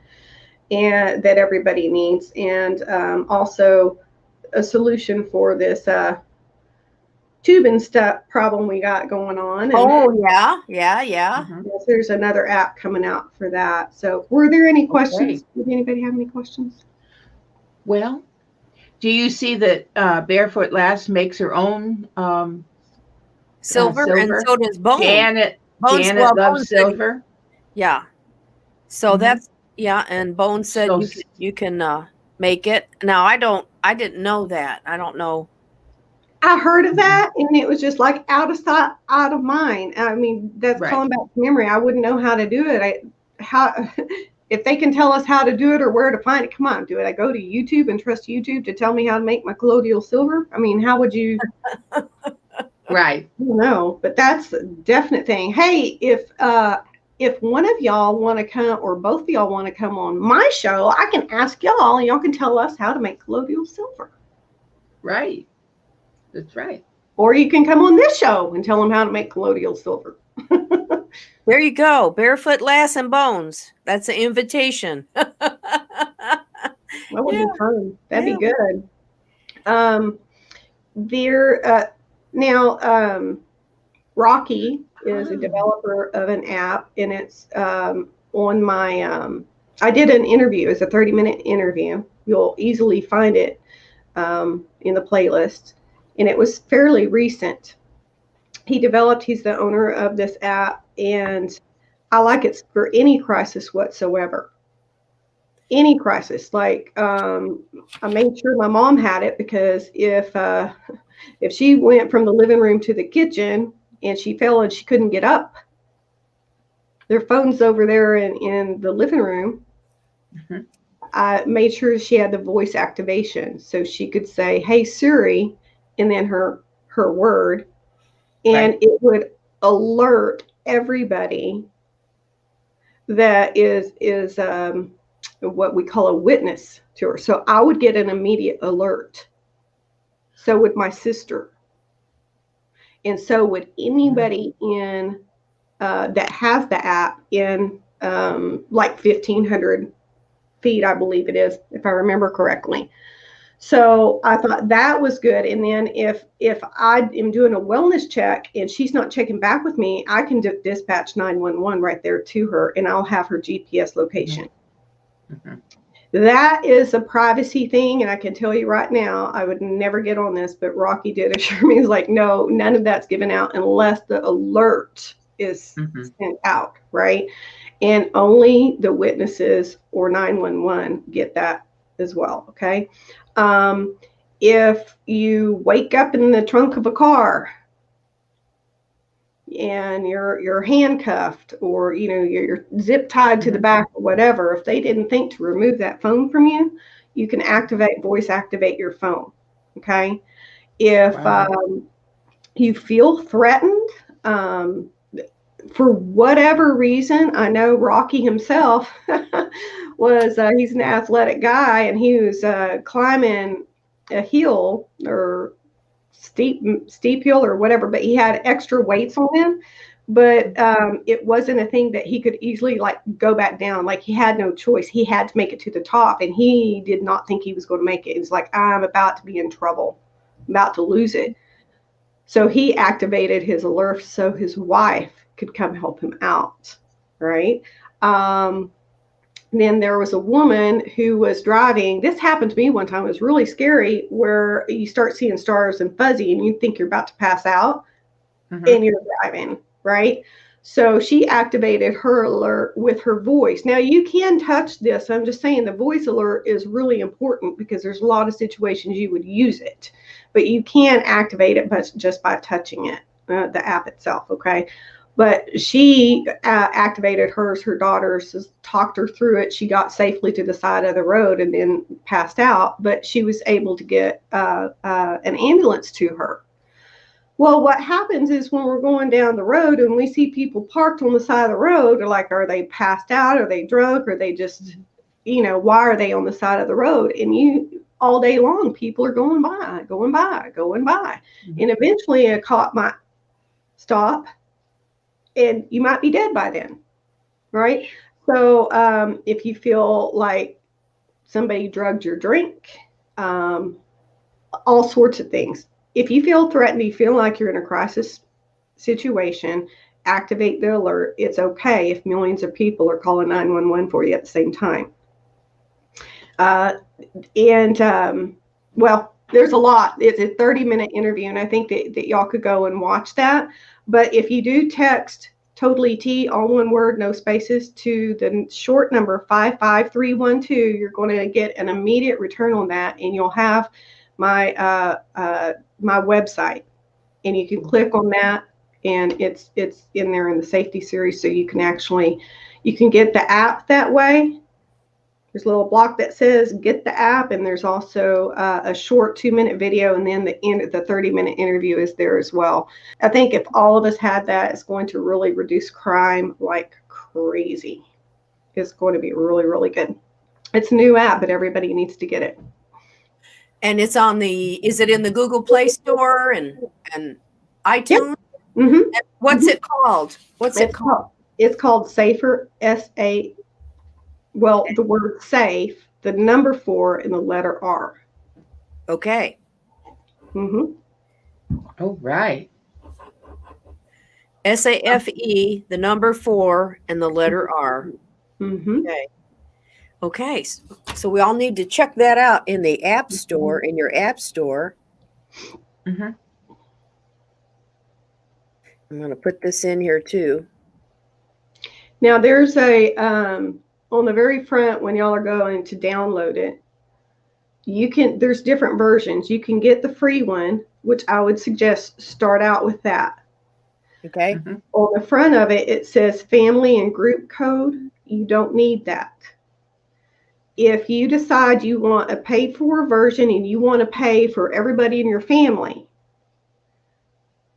and that everybody needs, and also a solution for this tube and stuff problem we got going on. And yeah. yes, there's another app coming out for that. So were there any questions? Did anybody have any questions? Well, do you see that Barefoot Lass makes her own Silver, and so does Bone. Janet loves silver. Yeah. So that's and Bone said So you can make it. Now I didn't know that. I don't know. I heard of that, and it was just like out of sight, out of mind. I mean, that's calling back to memory. I wouldn't know how to do it. If they can tell us how to do it or where to find it, come on, do it. I go to YouTube and trust YouTube to tell me how to make my colloidal silver. I mean, how would you? Right. I don't know, but that's a definite thing. Hey, if one of y'all want to come or both of y'all want to come on my show, I can ask y'all, and y'all can tell us how to make colloidal silver. Right. That's right. Or you can come on this show and tell them how to make colloidal silver. There you go. Barefoot Lass and Bones. That's an invitation. That would be fun. That'd be good. Now, Rocky is a developer of an app, and it's on my, I did an interview. It's a 30-minute interview. You'll easily find it in the playlist, and it was fairly recent. He's the owner of this app, and I like it for any crisis whatsoever. Any crisis. Like, I made sure my mom had it, because if she went from the living room to the kitchen and she fell and she couldn't get up, their phone's over there in the living room. I made sure she had the voice activation so she could say, "Hey Siri," and then her word, and it would alert everybody that is what we call a witness to her. So I would get an immediate alert. So would my sister, and so would anybody in that has the app in like 1,500 feet, I believe it is, if I remember correctly. So I thought that was good. And then if I am doing a wellness check and she's not checking back with me, I can dispatch 911 right there to her, and I'll have her GPS location. That is a privacy thing, and I can tell you right now, I would never get on this, but Rocky did assure me, he's like, no, none of that's given out unless the alert is sent out, right? And only the witnesses or 911 get that as well, okay? If you wake up in the trunk of a car and you're handcuffed, or you're zip tied to the back or whatever, if they didn't think to remove that phone from you, you can voice activate your phone. Okay. If you feel threatened, for whatever reason, I know Rocky himself was he's an athletic guy, and he was climbing a hill, or steep hill or whatever, but he had extra weights on him. But it wasn't a thing that he could easily like go back down. Like, he had no choice. He had to make it to the top, and he did not think he was going to make it. He's like, I'm about to be in trouble, I'm about to lose it. So he activated his alert so his wife could come help him out, right? Then there was a woman who was driving. This happened to me one time. It was really scary, where you start seeing stars and fuzzy and you think you're about to pass out, and you're driving, right? So she activated her alert with her voice. Now, you can touch this. I'm just saying the voice alert is really important, because there's a lot of situations you would use it, but you can activate it just by touching it, the app itself, okay? But she activated hers. Her daughters talked her through it. She got safely to the side of the road and then passed out, but she was able to get an ambulance to her. Well, what happens is, when we're going down the road and we see people parked on the side of the road, we're like, are they passed out? Are they drunk? Are they just, why are they on the side of the road? And all day long, people are going by. And eventually a cop might stop, and you might be dead by then, right? So if you feel like somebody drugged your drink, all sorts of things. If you feel threatened, you feel like you're in a crisis situation, activate the alert. It's okay if millions of people are calling 911 for you at the same time. Well, there's a lot. It's a 30-minute interview, and I think that y'all could go and watch that. But if you do text TotallyT, all one word, no spaces, to the short number 55312, you're going to get an immediate return on that, and you'll have my my website, and you can click on that, and it's in there in the safety series, so you can get the app that way. There's a little block that says get the app, and there's also a short 2-minute video, and then the 30-minute interview is there as well. I think if all of us had that, it's going to really reduce crime like crazy. It's going to be really, really good. It's a new app, but everybody needs to get it. And it's is it in the Google Play Store and iTunes? Yep. Mm-hmm. What's it called? It's called Safer, S-A. Well, the word safe, the number 4, and the letter R. Okay. Oh, right. SAFE, the number 4, and the letter R. Okay. So we all need to check that out in the App Store, in your App Store. I'm going to put this in here too. Now, there's on the very front, when y'all are going to download it, there's different versions. You can get the free one, which I would suggest start out with that. Okay. On the front of it, it says family and group code. You don't need that. If you decide you want a paid for version and you want to pay for everybody in your family,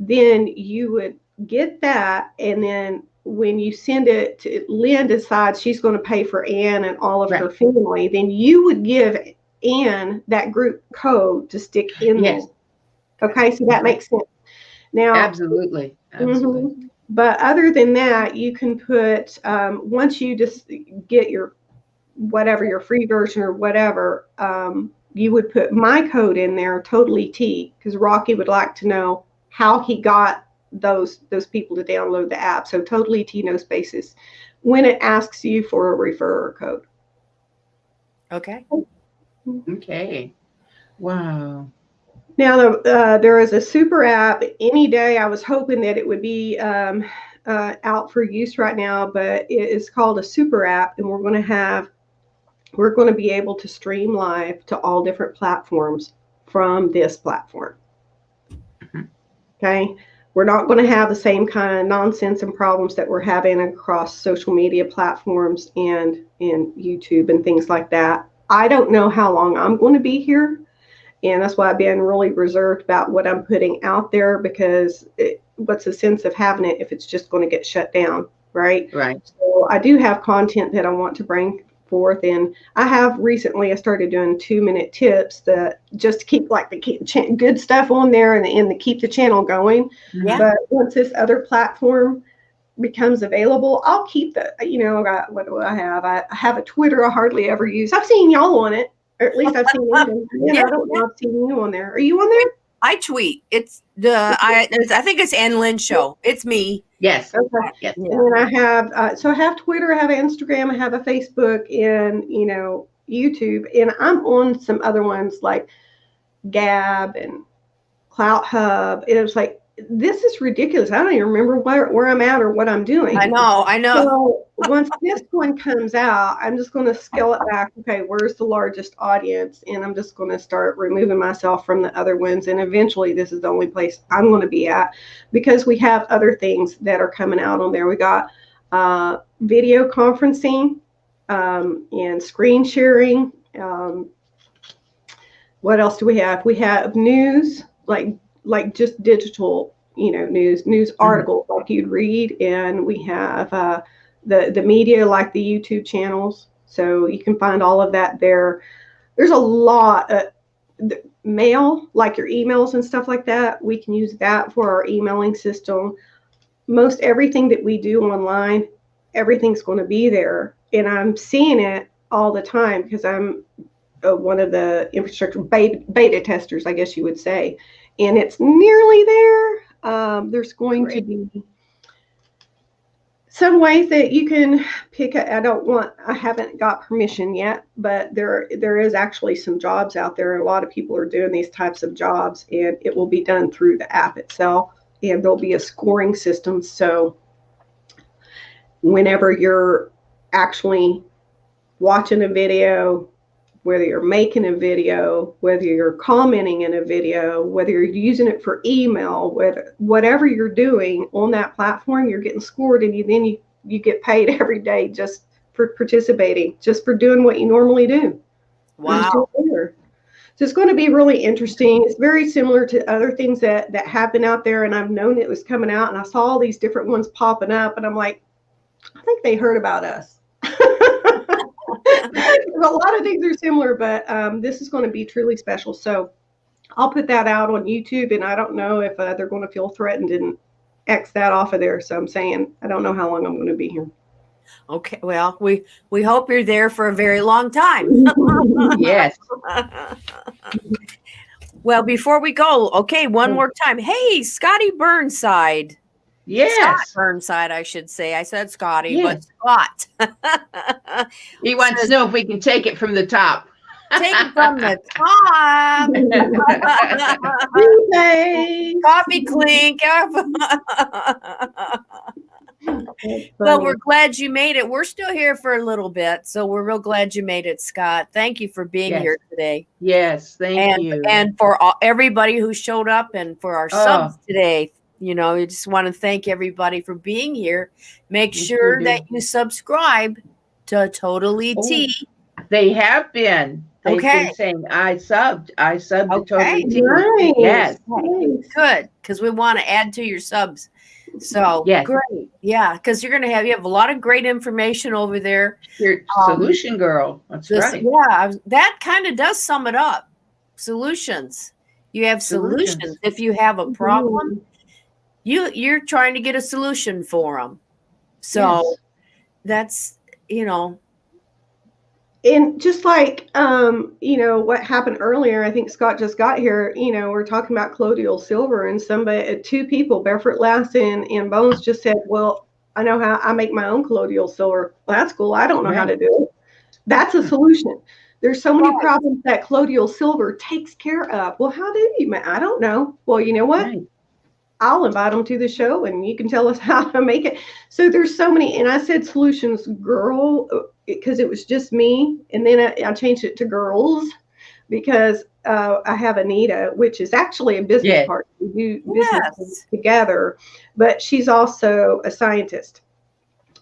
then you would get that, and then when you send it to Lynn, decides she's going to pay for Ann and all of her family, then you would give Ann that group code to stick in there. Okay, so that makes sense. Now, absolutely. But other than that, you can put once you just get your free version or whatever, you would put my code in there, TotallyT, because Rocky would like to know how he got those people to download the app. So TotallyT, no spaces, when it asks you for a referrer code. Okay. Okay. Wow. Now, there is a super app. Any day, I was hoping that it would be out for use right now, but it is called a super app, and we're going to be able to stream live to all different platforms from this platform. Okay. We're not going to have the same kind of nonsense and problems that we're having across social media platforms and YouTube and things like that. I don't know how long I'm going to be here. And that's why I've been really reserved about what I'm putting out there, because what's the sense of having it if it's just going to get shut down, right? Right. So I do have content that I want to bring forth, and I started doing 2-minute tips that just to keep good stuff on there and to keep the channel going. Yeah. But once this other platform becomes available, I'll keep what do I have? I have a Twitter I hardly ever use. I've seen y'all on it. Or at least I've seen you. I don't know. I've seen you on there. Are you on there? I tweet. I think it's Ann Lynn Show. It's me. Yes. Okay. Yes. And then I have I have Twitter, I have Instagram, I have a Facebook, and YouTube, and I'm on some other ones like Gab and Clout Hub. And it was like, this is ridiculous. I don't even remember where I'm at or what I'm doing. I know. So once this one comes out, I'm just going to scale it back. Okay, where's the largest audience? And I'm just going to start removing myself from the other ones. And eventually this is the only place I'm going to be at, because we have other things that are coming out on there. We got video conferencing and screen sharing. What else do we have? We have news, like just digital, news articles like you'd read, and we have the media like the YouTube channels. So you can find all of that there. There's a lot of mail, like your emails and stuff like that. We can use that for our emailing system. Most everything that we do online, everything's going to be there, and I'm seeing it all the time because I'm one of the infrastructure beta testers, I guess you would say. And it's nearly there. There's going to be some ways that you can pick I haven't got permission yet, but there is actually some jobs out there. A lot of people are doing these types of jobs, and it will be done through the app itself. And there'll be a scoring system. So whenever you're actually watching a video, whether you're making a video, whether you're commenting in a video, whether you're using it for email, whatever you're doing on that platform, you're getting scored, and you get paid every day just for participating, just for doing what you normally do. Wow. So it's going to be really interesting. It's very similar to other things that have been out there, and I've known it was coming out, and I saw all these different ones popping up, and I'm like, I think they heard about us. A lot of things are similar, but this is going to be truly special. So I'll put that out on YouTube, and I don't know if they're going to feel threatened and X that off of there. So I'm saying I don't know how long I'm going to be here. Okay. Well, we hope you're there for a very long time. Yes. Well, before we go, okay, one more time. Hey, Scotty Burnside. Yes. Scott Burnside, I should say. I said Scotty, Yes. but Scott. He wants to know if we can take it from the top. Take it from the top. Coffee clink. Well, we're glad you made it. We're still here for a little bit, so we're real glad you made it, Scott. Thank you for being here today. Yes, thank you. And for everybody who showed up, and for our subs today. We just want to thank everybody for being here. Make sure that you subscribe to TotallyT. They have been. They've been saying, I subbed to TotallyT. Nice. Yes. Nice. Good, because we want to add to your subs. So great. Yeah, because you have a lot of great information over there. You're solution girl. That's right. Yeah, that kind of does sum it up. Solutions. You have solutions. If you have a problem, you're trying to get a solution for them. So that's, And just like, what happened earlier, I think Scott just got here, we're talking about colloidal silver, and two people, Barefoot Lass and Bones, just said, well, I know how I make my own colloidal silver. Well, that's cool. I don't know how to do it. That's a solution. There's so many problems that colloidal silver takes care of. Well, how do you? I don't know. Well, you know what? Right. I'll invite them to the show and you can tell us how to make it. So there's so many, and I said solutions girl because it was just me. And then I changed it to girls because I have Anita, which is actually a business partner. We do business together, but she's also a scientist.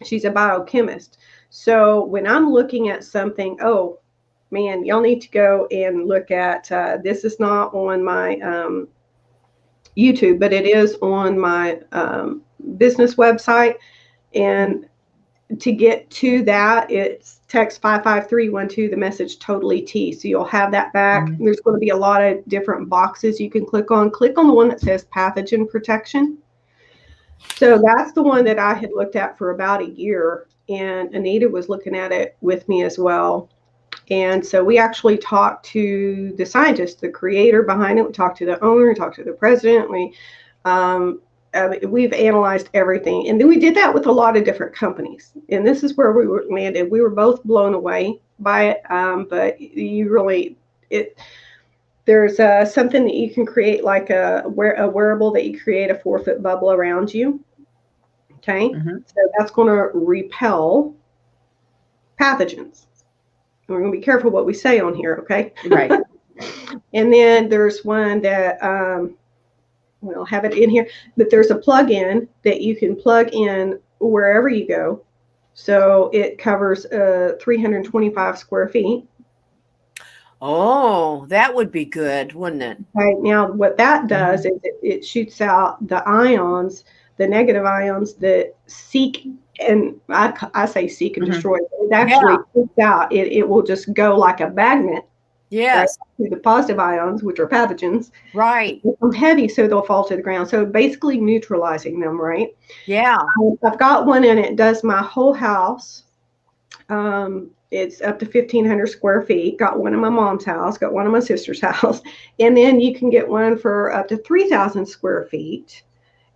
She's a biochemist. So when I'm looking at something, oh man, y'all need to go and look at, this is not on my YouTube, but it is on my business website. And to get to that, it's text 55312, the message TotallyT. So you'll have that back. Mm-hmm. There's going to be a lot of different boxes you can click on. Click on the one that says pathogen protection. So that's the one that I had looked at for about a year, and Anita was looking at it with me as well. And so we actually talked to the scientist, the creator behind it. We talked to the owner, we talked to the president. We've analyzed everything. And then we did that with a lot of different companies. And this is where we landed. We were both blown away by it. But you really, there's something that you can create, like a wearable that you create a 4-foot bubble around you. Okay. Mm-hmm. So that's going to repel pathogens. We're going to be careful what we say on here, okay? Right. And then there's one that, we'll have it in here, but there's a plug-in that you can plug in wherever you go. So it covers 325 square feet. Oh, that would be good, wouldn't it? Right. Now, what that does is it shoots out the ions, the negative ions that seek, and I say seek and destroy. It actually shoots out. It will just go like a magnet. Yes. Right, to the positive ions, which are pathogens. Right. They become heavy, so they'll fall to the ground. So basically neutralizing them, right? Yeah. I've got one, and it does my whole house. It's up to 1,500 square feet. Got one in my mom's house, got one in my sister's house. And then you can get one for up to 3,000 square feet.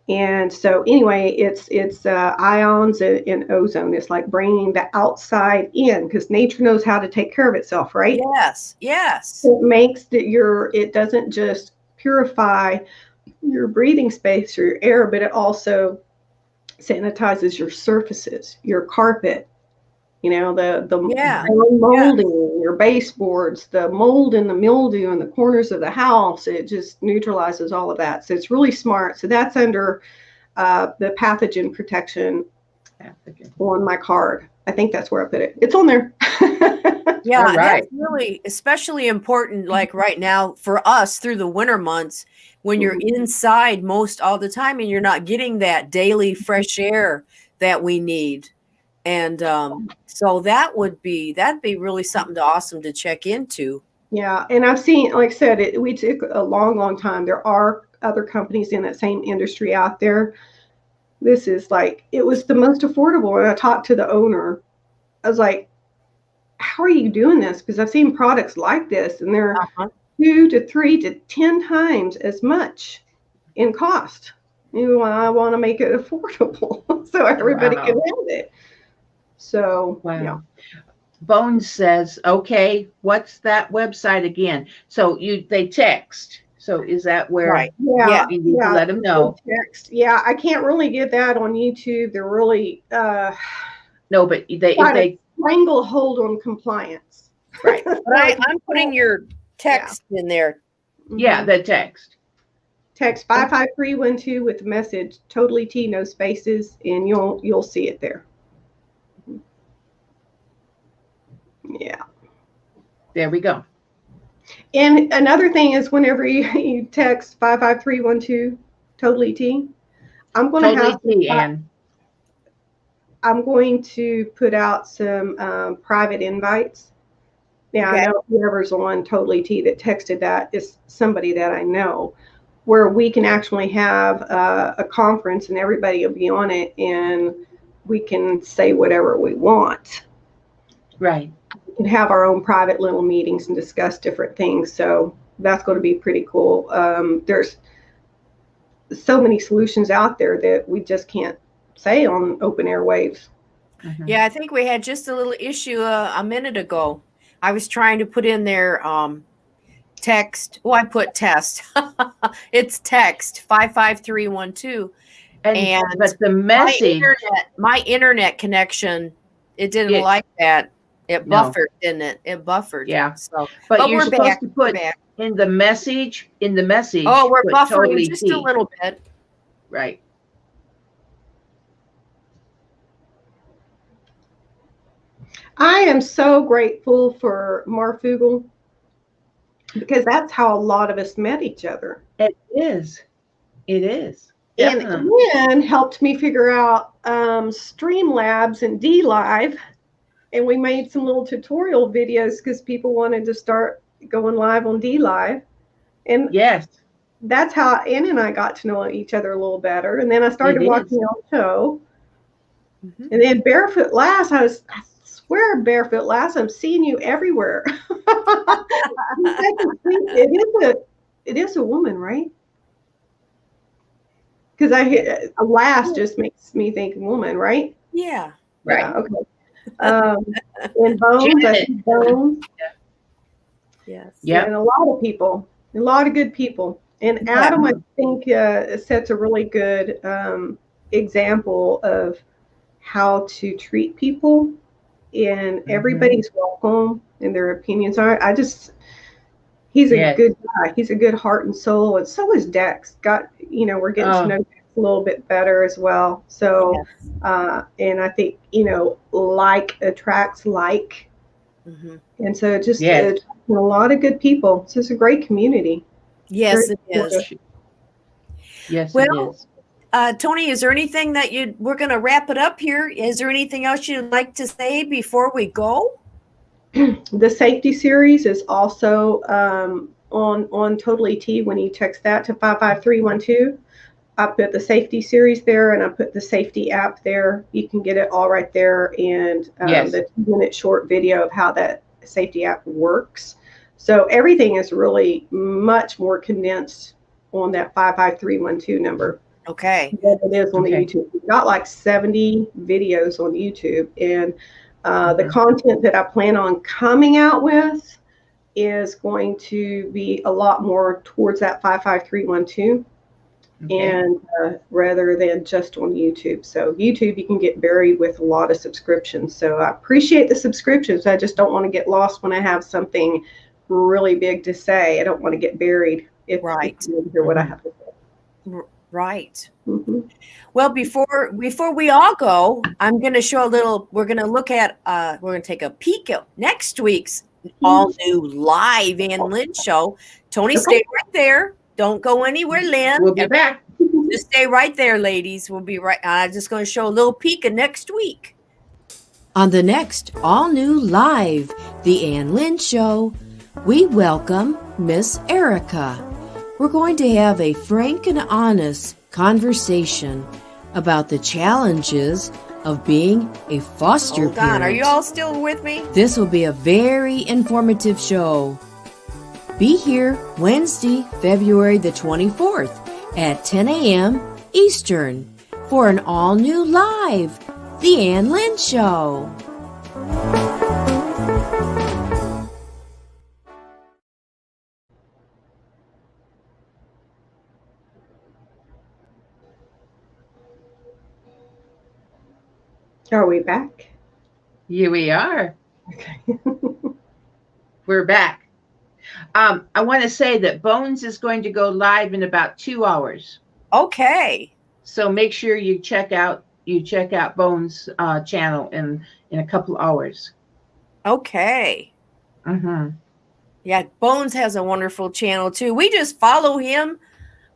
And so anyway, it's ions and ozone. It's like bringing the outside in, because nature knows how to take care of itself, right? Yes, yes. It makes that it doesn't just purify your breathing space or your air, but it also sanitizes your surfaces, your carpet, the molding, your baseboards, the mold and the mildew in the corners of the house. It just neutralizes all of that. So it's really smart. So that's under the pathogen protection on my card. I think that's where I put it. It's on there. Yeah, right. That's really especially important, like right now for us through the winter months, when you're inside most all the time and you're not getting that daily fresh air that we need. And so that'd be really something awesome to check into. Yeah. And I've seen, like I said, we took a long, long time. There are other companies in that same industry out there. This is it was the most affordable. And I talked to the owner. I was like, how are you doing this? Because I've seen products like this, and they're 2 to 3 to 10 times as much in cost. I want to make it affordable so everybody can have it. So, yeah. Bones says, okay, what's that website again? So they text. So is that where you need to let them know? Text. Yeah, I can't really get that on YouTube. They're really no, but if they stranglehold on compliance. Right. But I'm putting your text in there. Yeah, the text. Text 55312 with the message TotallyT, no spaces, and you'll see it there. Yeah. There we go. And another thing is, whenever you text 55312 TotallyT, I'm going to put out some private invites. Now, I know whoever's on TotallyT that texted that is somebody that I know, where we can actually have a conference and everybody will be on it, and we can say whatever we want. Right. We can have our own private little meetings and discuss different things. So that's going to be pretty cool. There's so many solutions out there that we just can't say on open airwaves. Yeah, I think we had just a little issue a minute ago. I was trying to put in there text. Oh, I put test. It's text 55312. And but the message, my internet connection, it didn't like that. It No. buffered, didn't it? It buffered. Yeah. So, but you're we're supposed back. to put in the message. Oh, we're put buffering TotallyT. just a little bit. Right. I am so grateful for Marfugel because that's how a lot of us met each other. It is. It is. And Definitely. Ann helped me figure out Streamlabs and DLive. And we made some little tutorial videos because people wanted to start going live on DLive. And yes, that's how Ann and I got to know each other a little better. And then I started watching your show. Mm-hmm. And then Barefoot Lass, I swear, Barefoot Lass, I'm seeing you everywhere. It is a woman, right? Because I hear a lass just makes me think woman, right? Yeah. Right. Yeah, okay. And Bones, I see Bones. Yes. Yeah. And a lot of people, a lot of good people. And Adam, I think, sets a really good example of how to treat people. And everybody's welcome and their opinions are. He's a good guy. He's a good heart and soul. And so is Dex. We're getting to know Dex a little bit better as well. So, and I think, like attracts like. Mm-hmm. And so just a lot of good people. It's just a great community. Yes, it is. Yes, it is. Tony, is there anything that we're going to wrap it up here? Is there anything else you'd like to say before we go? The safety series is also on TotallyT. When you text that to 55312, I put the safety series there, and I put the safety app there. You can get it all right there, and the 2-minute short video of how that safety app works. So everything is really much more condensed on that 55312 number. Okay. Than it is on the YouTube. We've got like 70 videos on YouTube, and the content that I plan on coming out with is going to be a lot more towards that 55312, and rather than just on YouTube. So YouTube, you can get buried with a lot of subscriptions. So I appreciate the subscriptions. I just don't want to get lost when I have something really big to say. I don't want to get buried if you hear what I have to say. Right. Mm-hmm. Well, before we all go, I'm going to show we're going to look at, we're going to take a peek at next week's all new live Ann Lynn Show. Tony, stay right there. Don't go anywhere, Lynn. We'll be back. Just stay right there, ladies. We'll be right. I'm just going to show a little peek of next week. On the next all new live, the Ann Lynn Show, we welcome Miss Erica. We're going to have a frank and honest conversation about the challenges of being a foster parent. Are you all still with me? This will be a very informative show. Be here Wednesday, February the 24th at 10 a.m. Eastern for an all-new live, The Ann Lynn Show. Are we back? Here we are. Okay. We're back. I want to say that Bones is going to go live in about 2 hours. Okay. So make sure you check out Bones' channel in a couple hours. Okay. Mm-hmm. Yeah, Bones has a wonderful channel too. We just follow him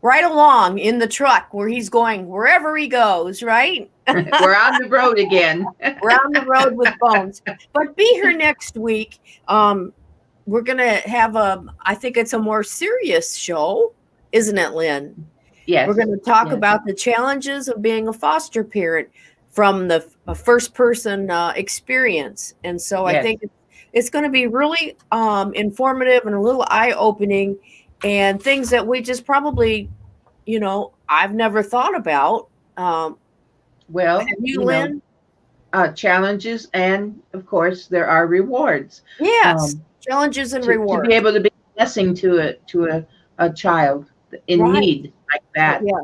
right along in the truck where he's going wherever he goes, right? We're on the road again. We're on the road with Bones. But be here next week. We're going to have I think it's a more serious show, isn't it, Lynn? Yes. We're going to talk about the challenges of being a foster parent from the first person experience. And so I think it's going to be really informative and a little eye-opening, and things that we just probably, I've never thought about. Well, have you, Lynn? challenges, and of course there are rewards. Yes, Um, challenges and to be rewards. able to be a blessing to a child in Right. need like that. Yes.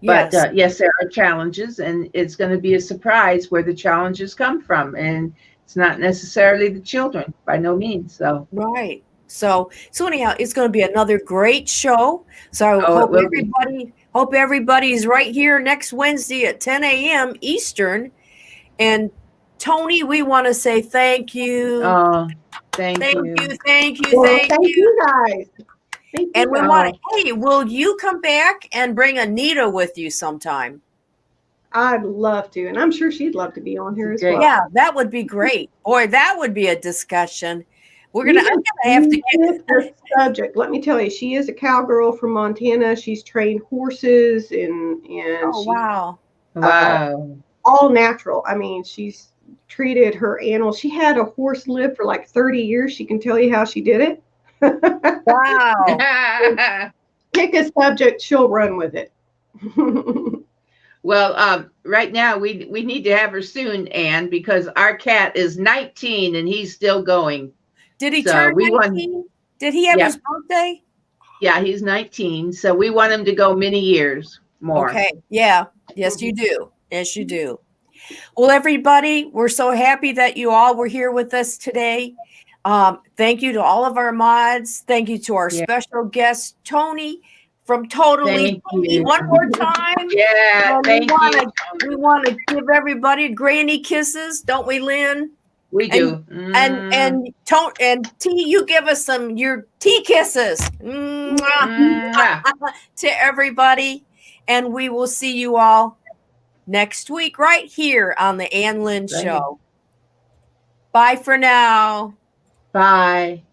But Yes. yes, there are challenges, and it's going to be a surprise where the challenges come from, and it's not necessarily the children by no means. So, Right. So anyhow, it's going to be another great show. So I oh, it will be. hope everybody's right here next Wednesday at 10 a.m. Eastern. And Tony, we want to say thank you. Oh, thank Thank you. you, thank you, Well, thank thank you. you guys. Thank And you we guys. want to, hey, will you come back and bring Anita with you sometime? I'd love to, and I'm sure she'd love to be on here as Great. well. Yeah, that would be great. Boy, that would be a discussion. I'm Even gonna have to with the subject, let me tell you, she is a cowgirl from Montana. She's trained horses and Oh, she wow. Wow. all natural. I mean, she's treated her animals. She had a horse live for like 30 years. She can tell you how she did it. Wow. Pick a subject, she'll run with it. Well, right now we need to have her soon, Ann, because our cat is 19 and he's still going. Did he So turn we want, 19? Did he have yeah, his birthday? yeah, he's 19. So we want him to go many years more. Okay. Yeah. Yes, you do. Yes, you do. Well, everybody, we're so happy that you all were here with us today. Thank you to all of our mods. Thank you to our Yeah. special guest, Tony from TotallyT. Thank you. One more time. Yeah, And thank you. we want to give everybody granny kisses, don't we, Lynn? We do. And T, you give us your tea kisses. Mwah. To everybody, and we will see you all next week right here on the Ann Lynn Show. Bye for now. Bye.